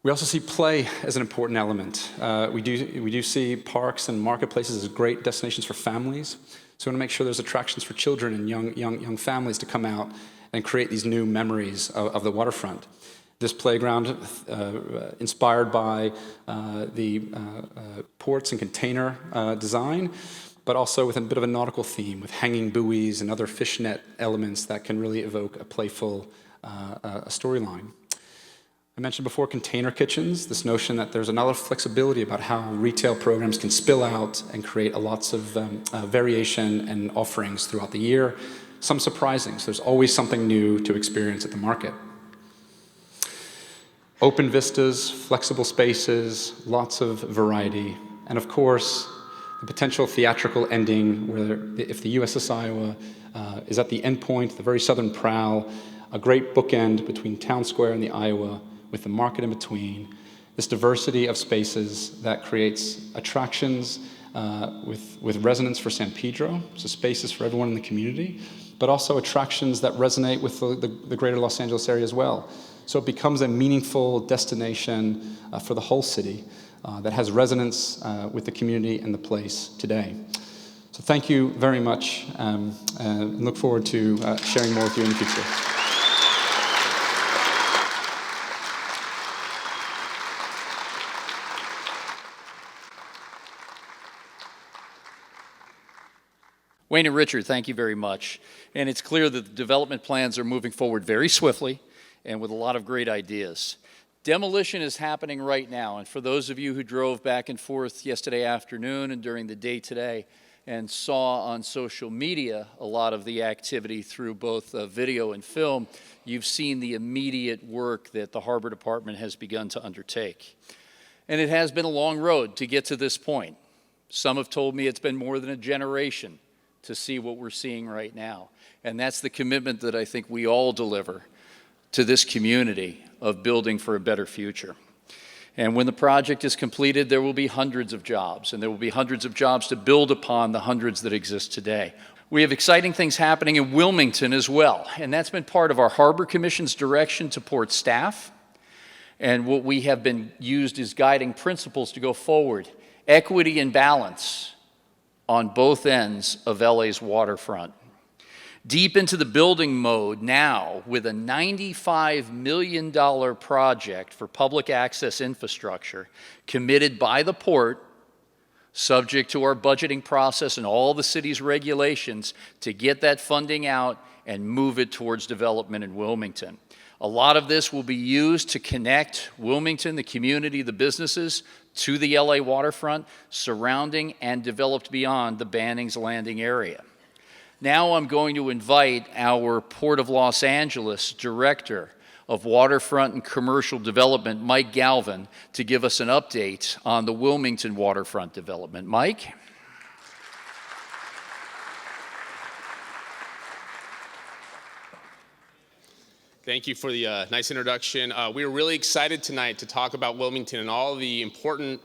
We also see play as an important element. We do see parks and marketplaces as great destinations for families, so we want to make sure there's attractions for children and young families to come out and create these new memories of the waterfront. This playground, inspired by the ports and container design, but also with a bit of a nautical theme with hanging buoys and other fishnet elements that can really evoke a playful storyline. I mentioned before container kitchens, this notion that there's another flexibility about how retail programs can spill out and create lots of variation and offerings throughout the year, some surprising, so there's always something new to experience at the market. Open vistas, flexible spaces, lots of variety, and of course, the potential theatrical ending where if the USS Iowa is at the end point, the very southern prow, a great bookend between Town Square and the Iowa, with the market in between, this diversity of spaces that creates attractions with resonance for San Pedro, so spaces for everyone in the community, but also attractions that resonate with the greater Los Angeles area as well. So it becomes a meaningful destination for the whole city that has resonance with the community and the place today. So thank you very much, and look forward to sharing more with you in the future. Wayne and Richard, thank you very much. And it's clear that the development plans are moving forward very swiftly and with a lot of great ideas. Demolition is happening right now, and for those of you who drove back and forth yesterday afternoon and during the day today and saw on social media a lot of the activity through both video and film, you've seen the immediate work that the Harbor Department has begun to undertake. And it has been a long road to get to this point. Some have told me it's been more than a generation to see what we're seeing right now. And that's the commitment that I think we all deliver to this community of building for a better future. And when the project is completed, there will be hundreds of jobs, and there will be hundreds of jobs to build upon the hundreds that exist today. We have exciting things happening in Wilmington as well, and that's been part of our Harbor Commission's direction to port staff, and what we have been used as guiding principles to go forward. Equity and balance on both ends of LA's waterfront. Deep into the building mode now with a $95 million project for public access infrastructure committed by the port, subject to our budgeting process and all the city's regulations to get that funding out and move it towards development in Wilmington. A lot of this will be used to connect Wilmington, the community, the businesses, to the LA waterfront, surrounding and developed beyond the Banning's Landing area. Now I'm going to invite our Port of Los Angeles Director of Waterfront and Commercial Development, Mike Galvin, to give us an update on the Wilmington waterfront development. Mike? Thank you for the nice introduction. We are really excited tonight to talk about Wilmington and all the important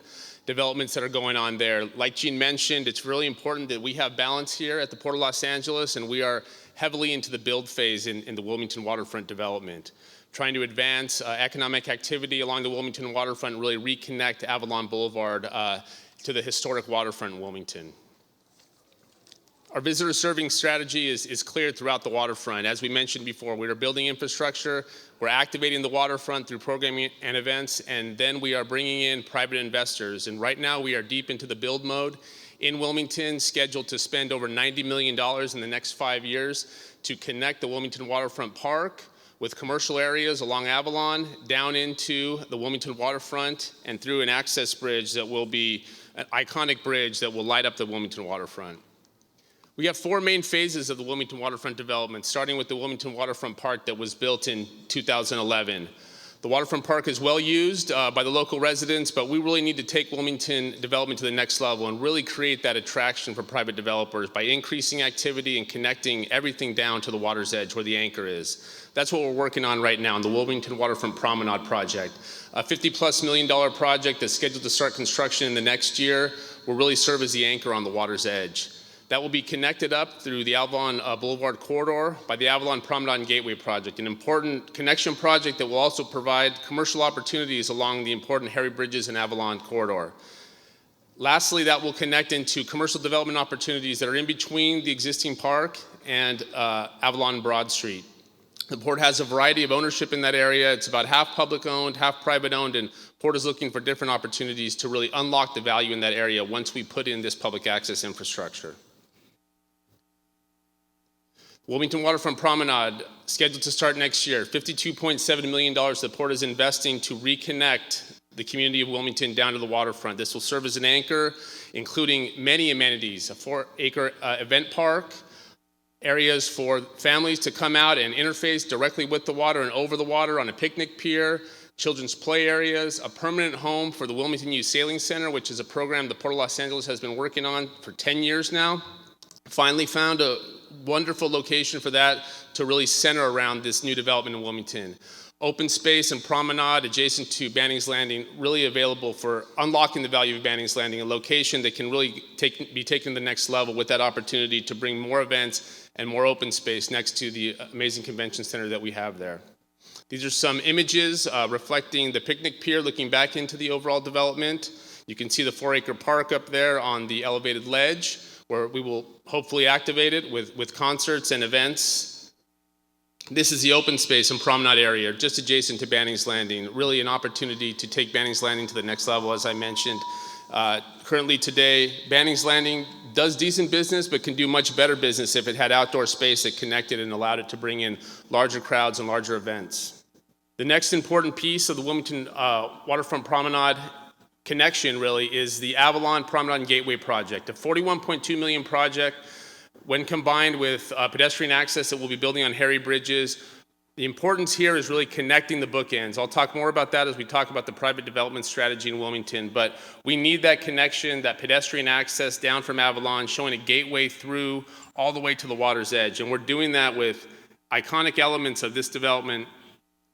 developments that are going on there. Like Gene mentioned, it's really important that we have balance here at the Port of Los Angeles, and we are heavily into the build phase in the Wilmington waterfront development, trying to advance economic activity along the Wilmington waterfront and really reconnect Avalon Boulevard to the historic waterfront in Wilmington. Our visitor serving strategy is clear throughout the waterfront. As we mentioned before, we are building infrastructure, we're activating the waterfront through programming and events, and then we are bringing in private investors. And right now we are deep into the build mode in Wilmington, scheduled to spend over $90 million in the next 5 years to connect the Wilmington Waterfront Park with commercial areas along Avalon, down into the Wilmington waterfront, and through an access bridge that will be an iconic bridge that will light up the Wilmington waterfront. We have 4 main phases of the Wilmington waterfront development, starting with the Wilmington Waterfront Park that was built in 2011. The waterfront park is well used by the local residents, but we really need to take Wilmington development to the next level and really create that attraction for private developers by increasing activity and connecting everything down to the water's edge where the anchor is. That's what we're working on right now in the Wilmington Waterfront Promenade project. A $50+ million project that's scheduled to start construction in the next year will really serve as the anchor on the water's edge. That will be connected up through the Avalon Boulevard corridor by the Avalon Promenade and Gateway project, an important connection project that will also provide commercial opportunities along the important Harry Bridges and Avalon corridor. Lastly, that will connect into commercial development opportunities that are in between the existing park and Avalon Broad Street. The Port has a variety of ownership in that area. It's about half public owned, half private owned, and Port is looking for different opportunities to really unlock the value in that area once we put in this public access infrastructure. Wilmington Waterfront Promenade, scheduled to start next year. $52.7 million the Port is investing to reconnect the community of Wilmington down to the waterfront. This will serve as an anchor, including many amenities, a 4-acre event park, areas for families to come out and interface directly with the water and over the water on a picnic pier, children's play areas, a permanent home for the Wilmington Youth Sailing Center, which is a program the Port of Los Angeles has been working on for 10 years now. Finally found a wonderful location for that to really center around this new development in Wilmington. Open space and promenade adjacent to Banning's Landing, really available for unlocking the value of Banning's Landing, a location that can really be taken to the next level with that opportunity to bring more events and more open space next to the amazing convention center that we have there. These are some images reflecting the picnic pier looking back into the overall development. You can see the 4-acre park up there on the elevated ledge, where we will hopefully activate it with concerts and events. This is the open space and promenade area just adjacent to Banning's Landing. Really an opportunity to take Banning's Landing to the next level, as I mentioned. Currently today, Banning's Landing does decent business, but can do much better business if it had outdoor space that connected and allowed it to bring in larger crowds and larger events. The next important piece of the Wilmington Waterfront Promenade connection really is the Avalon Promenade and Gateway project, a $41.2 million project. When combined with pedestrian access that we'll be building on Harry Bridges, the importance here is really connecting the bookends. I'll talk more about that as we talk about the private development strategy in Wilmington, but we need that connection, that pedestrian access down from Avalon, showing a gateway through all the way to the water's edge. And we're doing that with iconic elements of this development,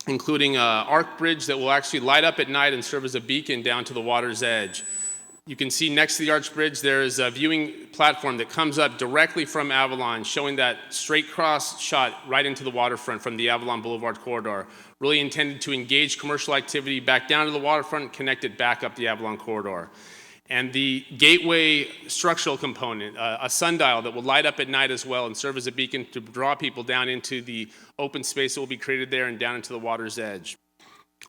including an arc bridge that will actually light up at night and serve as a beacon down to the water's edge. You can see next to the arch bridge there is a viewing platform that comes up directly from Avalon, showing that straight cross shot right into the waterfront from the Avalon Boulevard corridor, really intended to engage commercial activity back down to the waterfront, connect it back up the Avalon corridor. And the gateway structural component, a sundial that will light up at night as well and serve as a beacon to draw people down into the open space that will be created there and down into the water's edge.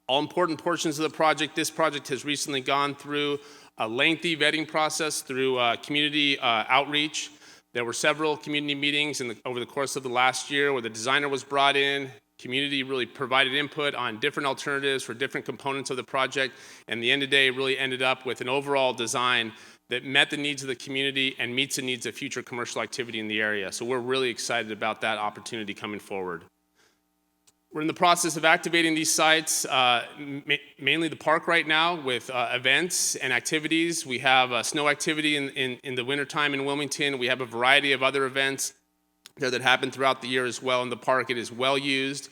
All important portions of the project. This project has recently gone through a lengthy vetting process through community outreach. There were several community meetings over the course of the last year where the designer was brought in. Community really provided input on different alternatives for different components of the project, and the end of the day really ended up with an overall design that met the needs of the community and meets the needs of future commercial activity in the area. So we're really excited about that opportunity coming forward. We're in the process of activating these sites, mainly the park right now, with events and activities. We have snow activity in the wintertime in Wilmington. We have a variety of other events there that happen throughout the year as well in the park. It is well used.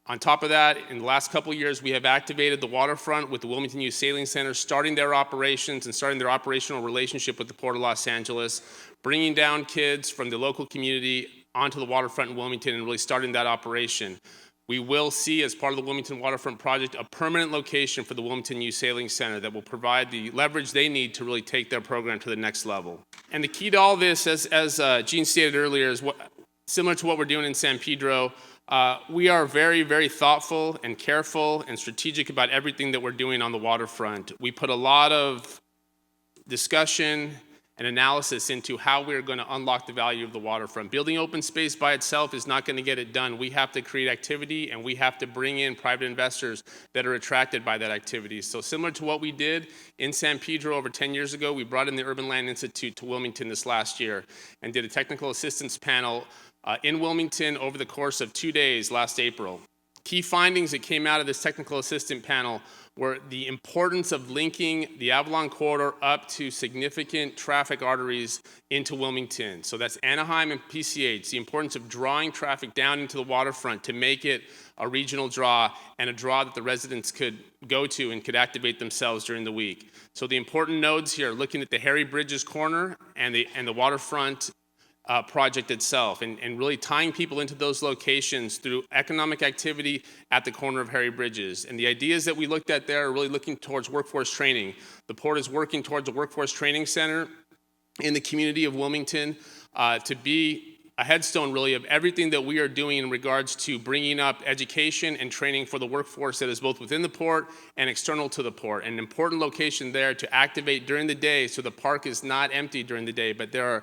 On top of that, in the last couple of years, we have activated the waterfront with the Wilmington Youth Sailing Center, starting their operations and starting their operational relationship with the Port of Los Angeles, bringing down kids from the local community onto the waterfront in Wilmington and really starting that operation. We will see, as part of the Wilmington Waterfront project, a permanent location for the Wilmington Youth Sailing Center that will provide the leverage they need to really take their program to the next level. And the key to all this, as Gene stated earlier, is similar to what we're doing in San Pedro. We are very, very thoughtful and careful and strategic about everything that we're doing on the waterfront. We put a lot of discussion and analysis into how we're going to unlock the value of the waterfront. Building open space by itself is not going to get it done. We have to create activity, and we have to bring in private investors that are attracted by that activity. So similar to what we did in San Pedro over 10 years ago, we brought in the Urban Land Institute to Wilmington this last year and did a technical assistance panel in Wilmington over the course of 2 days last April. Key findings that came out of this technical assistant panel were the importance of linking the Avalon corridor up to significant traffic arteries into Wilmington. So that's Anaheim and PCH, the importance of drawing traffic down into the waterfront to make it a regional draw and a draw that the residents could go to and could activate themselves during the week. So the important nodes here, looking at the Harry Bridges corner and the waterfront project itself, and really tying people into those locations through economic activity at the corner of Harry Bridges. And the ideas that we looked at there are really looking towards workforce training. The Port is working towards a workforce training center in the community of Wilmington to be a headstone really of everything that we are doing in regards to bringing up education and training for the workforce that is both within the port and external to the port. An important location there to activate during the day so the park is not empty during the day, but there are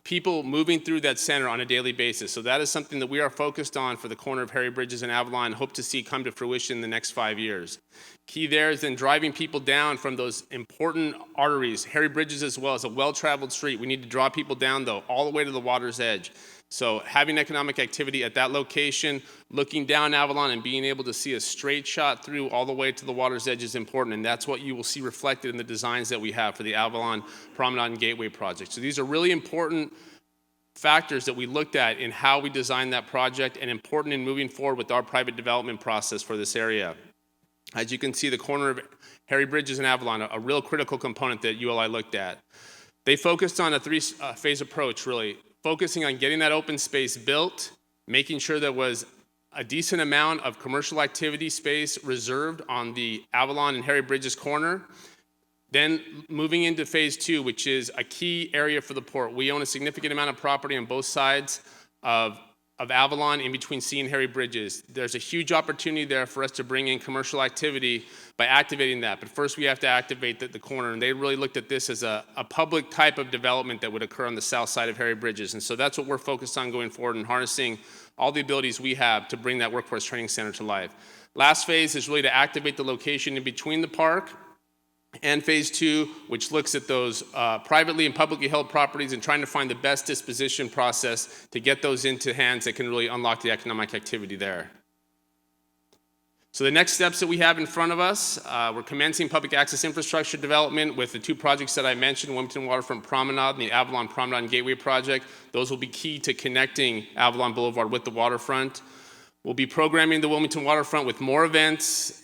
people moving through that center on a daily basis. So that is something that we are focused on for the corner of Harry Bridges and Avalon and hope to see come to fruition in the next 5 years. Key there is then driving people down from those important arteries. Harry Bridges as well as a well-traveled street. We need to draw people down though, all the way to the water's edge. So having economic activity at that location, looking down Avalon and being able to see a straight shot through all the way to the water's edge is important, and that's what you will see reflected in the designs that we have for the Avalon Promenade and Gateway project. So these are really important factors that we looked at in how we designed that project and important in moving forward with our private development process for this area. As you can see, the corner of Harry Bridges and Avalon, a real critical component that ULI looked at. They focused on a three-phase approach, really, focusing on getting that open space built, making sure there was a decent amount of commercial activity space reserved on the Avalon and Harry Bridges corner. Then moving into phase 2, which is a key area for the port. We own a significant amount of property on both sides of Avalon in between C and Harry Bridges. There's a huge opportunity there for us to bring in commercial activity by activating that. But first we have to activate the corner. And they really looked at this as a public type of development that would occur on the south side of Harry Bridges. And so that's what we're focused on going forward and harnessing all the abilities we have to bring that workforce training center to life. Last phase is really to activate the location in between the park and phase 2, which looks at those privately and publicly held properties and trying to find the best disposition process to get those into hands that can really unlock the economic activity there. So the next steps that we have in front of us, we're commencing public access infrastructure development with the 2 projects that I mentioned, Wilmington Waterfront Promenade and the Avalon Promenade and Gateway project. Those will be key to connecting Avalon Boulevard with the waterfront. We'll be programming the Wilmington Waterfront with more events,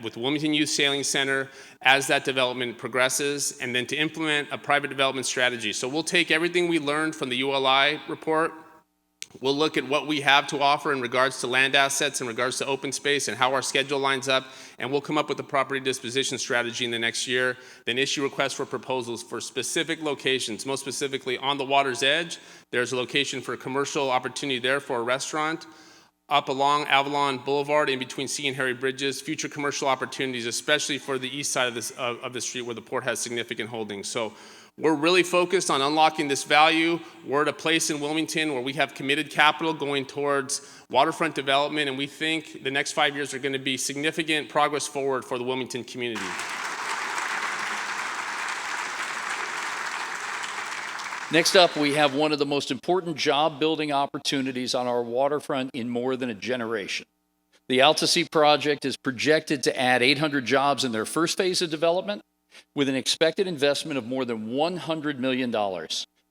with Wilmington Youth Sailing Center as that development progresses, and then to implement a private development strategy. So we'll take everything we learned from the ULI report, we'll look at what we have to offer in regards to land assets, in regards to open space and how our schedule lines up, and we'll come up with a property disposition strategy in the next year, then issue requests for proposals for specific locations, most specifically on the water's edge. There's a location for a commercial opportunity there for a restaurant. Up along Avalon Boulevard in between C and Harry Bridges, future commercial opportunities, especially for the east side of the street where the port has significant holdings. So we're really focused on unlocking this value. We're at a place in Wilmington where we have committed capital going towards waterfront development, and we think the next 5 years are going to be significant progress forward for the Wilmington community. Next up, we have one of the most important job-building opportunities on our waterfront in more than a generation. The Altasea project is projected to add 800 jobs in their first phase of development with an expected investment of more than $100 million.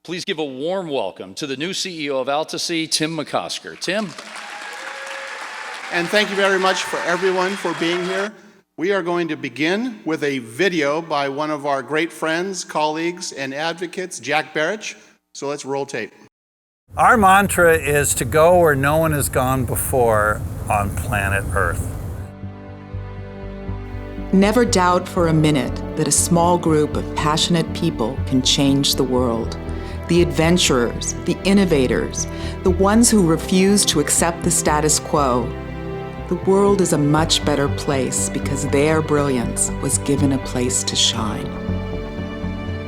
Please give a warm welcome to the new CEO of Altasea, Tim McCosker. Tim. And thank you very much for everyone for being here. We are going to begin with a video by one of our great friends, colleagues, and advocates, Jack Barrich. So let's roll tape. Our mantra is to go where no one has gone before on planet Earth. Never doubt for a minute that a small group of passionate people can change the world. The adventurers, the innovators, the ones who refuse to accept the status quo. The world is a much better place because their brilliance was given a place to shine.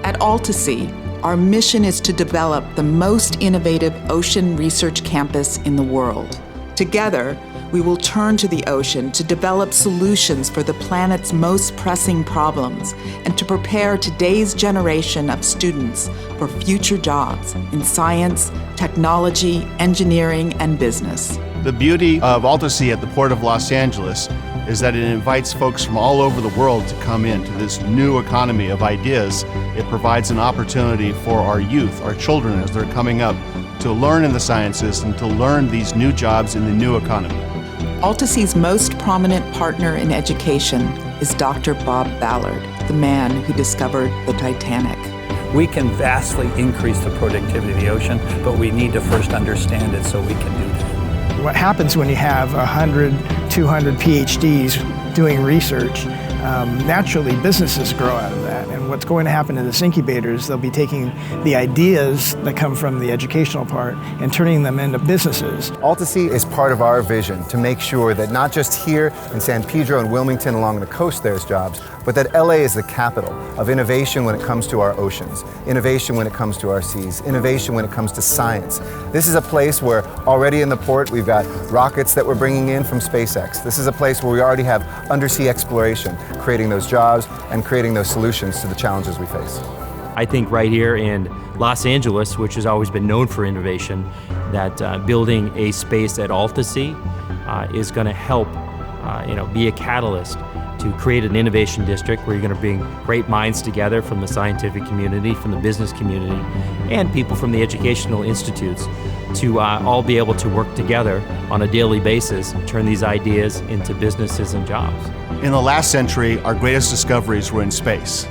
At Altasea, our mission is to develop the most innovative ocean research campus in the world. Together, we will turn to the ocean to develop solutions for the planet's most pressing problems and to prepare today's generation of students for future jobs in science, technology, engineering, and business. The beauty of Altasea at the Port of Los Angeles is that it invites folks from all over the world to come into this new economy of ideas. It provides an opportunity for our youth, our children as they're coming up, to learn in the sciences and to learn these new jobs in the new economy. Altasea's most prominent partner in education is Dr. Bob Ballard, the man who discovered the Titanic. We can vastly increase the productivity of the ocean, but we need to first understand it so we can do that. What happens when you have 100, 200 PhDs doing research, naturally businesses grow out of that. And What's going to happen in this incubator is they'll be taking the ideas that come from the educational part and turning them into businesses. AltaSea is part of our vision to make sure that not just here in San Pedro and Wilmington along the coast there's jobs, but that LA is the capital of innovation when it comes to our oceans, innovation when it comes to our seas, innovation when it comes to science. This is a place where already in the port we've got rockets that we're bringing in from SpaceX. This is a place where we already have undersea exploration, creating those jobs and creating those solutions to the challenges we face. I think right here in Los Angeles, which has always been known for innovation, that building a space at AltaSea is going to help be a catalyst to create an innovation district where you're going to bring great minds together from the scientific community, from the business community, and people from the educational institutes to all be able to work together on a daily basis and turn these ideas into businesses and jobs. In the last century, our greatest discoveries were in space.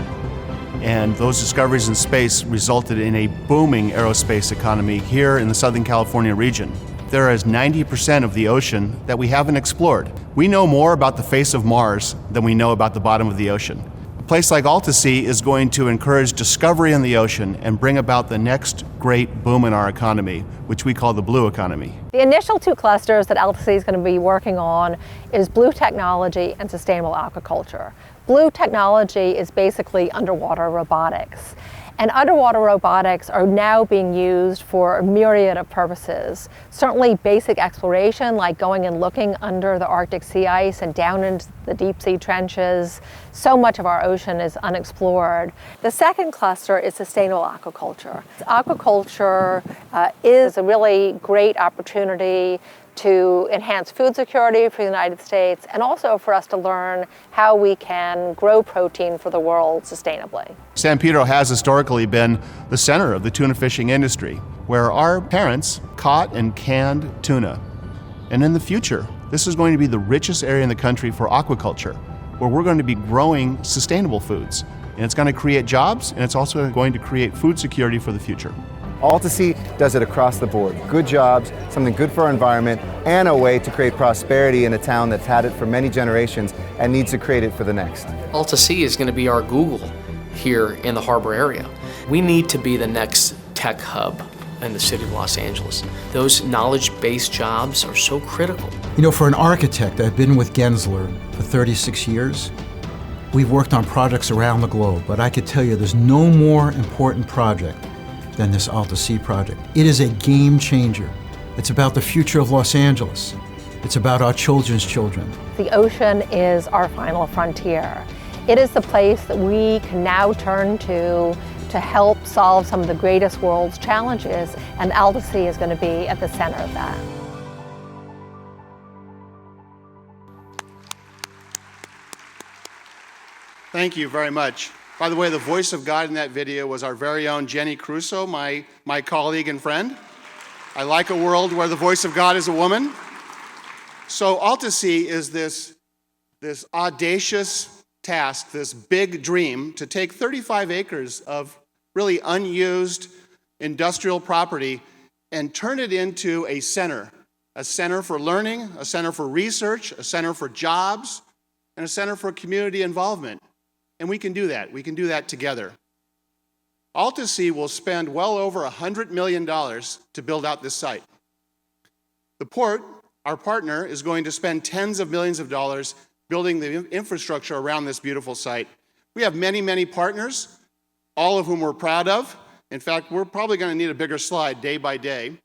And those discoveries in space resulted in a booming aerospace economy here in the Southern California region. There is 90% of the ocean that we haven't explored. We know more about the face of Mars than we know about the bottom of the ocean. A place like AltaSea is going to encourage discovery in the ocean and bring about the next great boom in our economy, which we call the blue economy. The initial two clusters that AltaSea is going to be working on is blue technology and sustainable aquaculture. Blue technology is basically underwater robotics. And underwater robotics are now being used for a myriad of purposes. Certainly basic exploration, like going and looking under the Arctic sea ice and down into the deep sea trenches. So much of our ocean is unexplored. The second cluster is sustainable aquaculture. Aquaculture is a really great opportunity to enhance food security for the United States and also for us to learn how we can grow protein for the world sustainably. San Pedro has historically been the center of the tuna fishing industry, where our parents caught and canned tuna. And in the future, this is going to be the richest area in the country for aquaculture, where we're going to be growing sustainable foods. And it's going to create jobs, and it's also going to create food security for the future. AltaSea does it across the board. Good jobs, something good for our environment, and a way to create prosperity in a town that's had it for many generations and needs to create it for the next. AltaSea is going to be our Google here in the harbor area. We need to be the next tech hub in the city of Los Angeles. Those knowledge-based jobs are so critical. You know, for an architect, I've been with Gensler for 36 years. We've worked on projects around the globe, but I could tell you there's no more important project than this AltaSea project. It is a game changer. It's about the future of Los Angeles. It's about our children's children. The ocean is our final frontier. It is the place that we can now turn to help solve some of the greatest world's challenges, and AltaSea is going to be at the center of that. Thank you very much. By the way, the voice of God in that video was our very own Jenny Crusoe, my colleague and friend. I like a world where the voice of God is a woman. So AltaSea is this audacious task, this big dream to take 35 acres of really unused industrial property and turn it into a center for learning, a center for research, a center for jobs, and a center for community involvement. And we can do that. We can do that together. AltaSea will spend well over $100 million to build out this site. The port, our partner, is going to spend tens of millions of dollars building the infrastructure around this beautiful site. We have many, many partners, all of whom we're proud of. In fact, we're probably going to need a bigger slide day by day.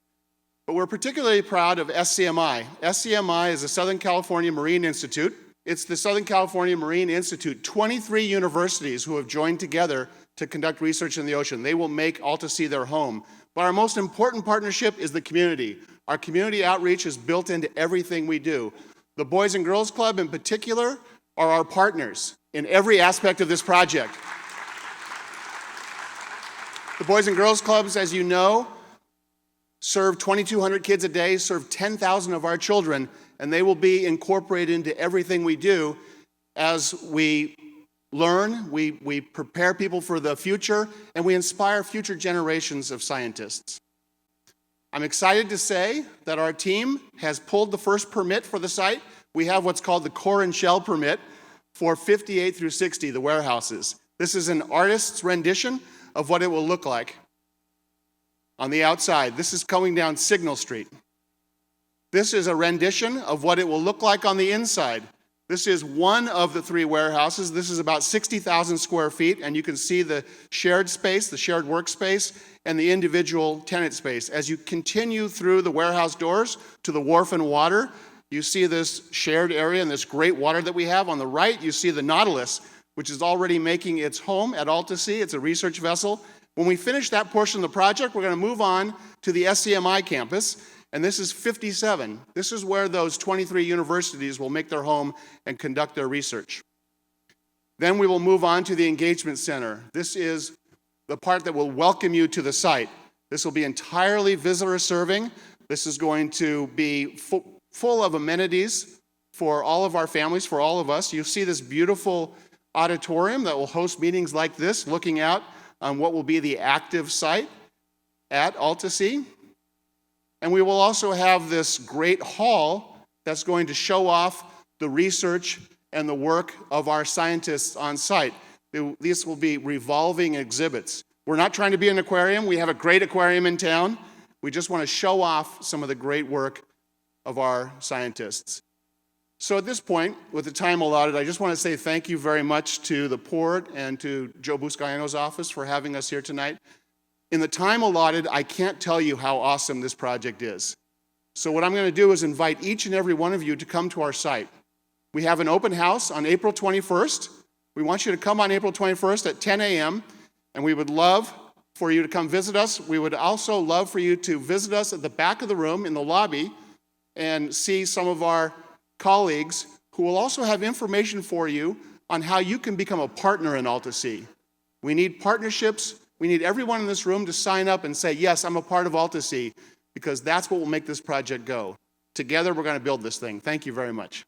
But we're particularly proud of SCMI. SCMI is the Southern California Marine Institute. It's the Southern California Marine Institute, 23 universities who have joined together to conduct research in the ocean. They will make AltaSea their home. But our most important partnership is the community. Our community outreach is built into everything we do. The Boys and Girls Club in particular are our partners in every aspect of this project. The Boys and Girls Clubs, as you know, serve 2,200 kids a day, serve 10,000 of our children, and they will be incorporated into everything we do as we learn, we prepare people for the future, and we inspire future generations of scientists. I'm excited to say that our team has pulled the first permit for the site. We have what's called the core and shell permit for 58 through 60, the warehouses. This is an artist's rendition of what it will look like on the outside. This is going down Signal Street. This is a rendition of what it will look like on the inside. This is one of the 3 warehouses. This is about 60,000 square feet, and you can see the shared space, the shared workspace, and the individual tenant space. As you continue through the warehouse doors to the wharf and water, you see this shared area and this great water that we have. On the right, you see the Nautilus, which is already making its home at AltaSea. It's a research vessel. When we finish that portion of the project, we're going to move on to the SCMI campus, and this is 57. This is where those 23 universities will make their home and conduct their research. Then we will move on to the Engagement Center. This is the part that will welcome you to the site. This will be entirely visitor serving. This is going to be full of amenities for all of our families, for all of us. You see this beautiful auditorium that will host meetings like this, looking out on what will be the active site at AltaSea. And we will also have this great hall that's going to show off the research and the work of our scientists on site. These will be revolving exhibits. We're not trying to be an aquarium. We have a great aquarium in town. We just want to show off some of the great work of our scientists. So at this point, with the time allotted, I just want to say thank you very much to the Port and to Joe Buscaino's office for having us here tonight. In the time allotted, I can't tell you how awesome this project is. So what I'm going to do is invite each and every one of you to come to our site. We have an open house on April 21st. We want you to come on April 21st at 10 a.m., and we would love for you to come visit us. We would also love for you to visit us at the back of the room in the lobby and see some of our colleagues who will also have information for you on how you can become a partner in AltaSea. We need partnerships. We need everyone in this room to sign up and say, yes, I'm a part of AltaSea, because that's what will make this project go. Together, we're going to build this thing. Thank you very much.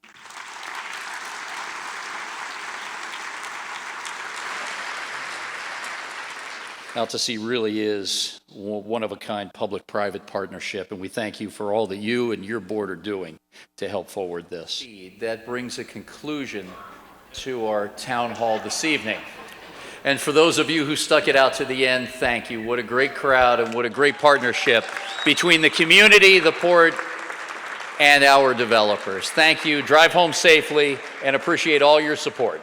AltaSea really is one-of-a-kind public-private partnership, and we thank you for all that you and your board are doing to help forward this. That brings a conclusion to our town hall this evening. And for those of you who stuck it out to the end, thank you. What a great crowd and what a great partnership between the community, the port, and our developers. Thank you. Drive home safely and appreciate all your support.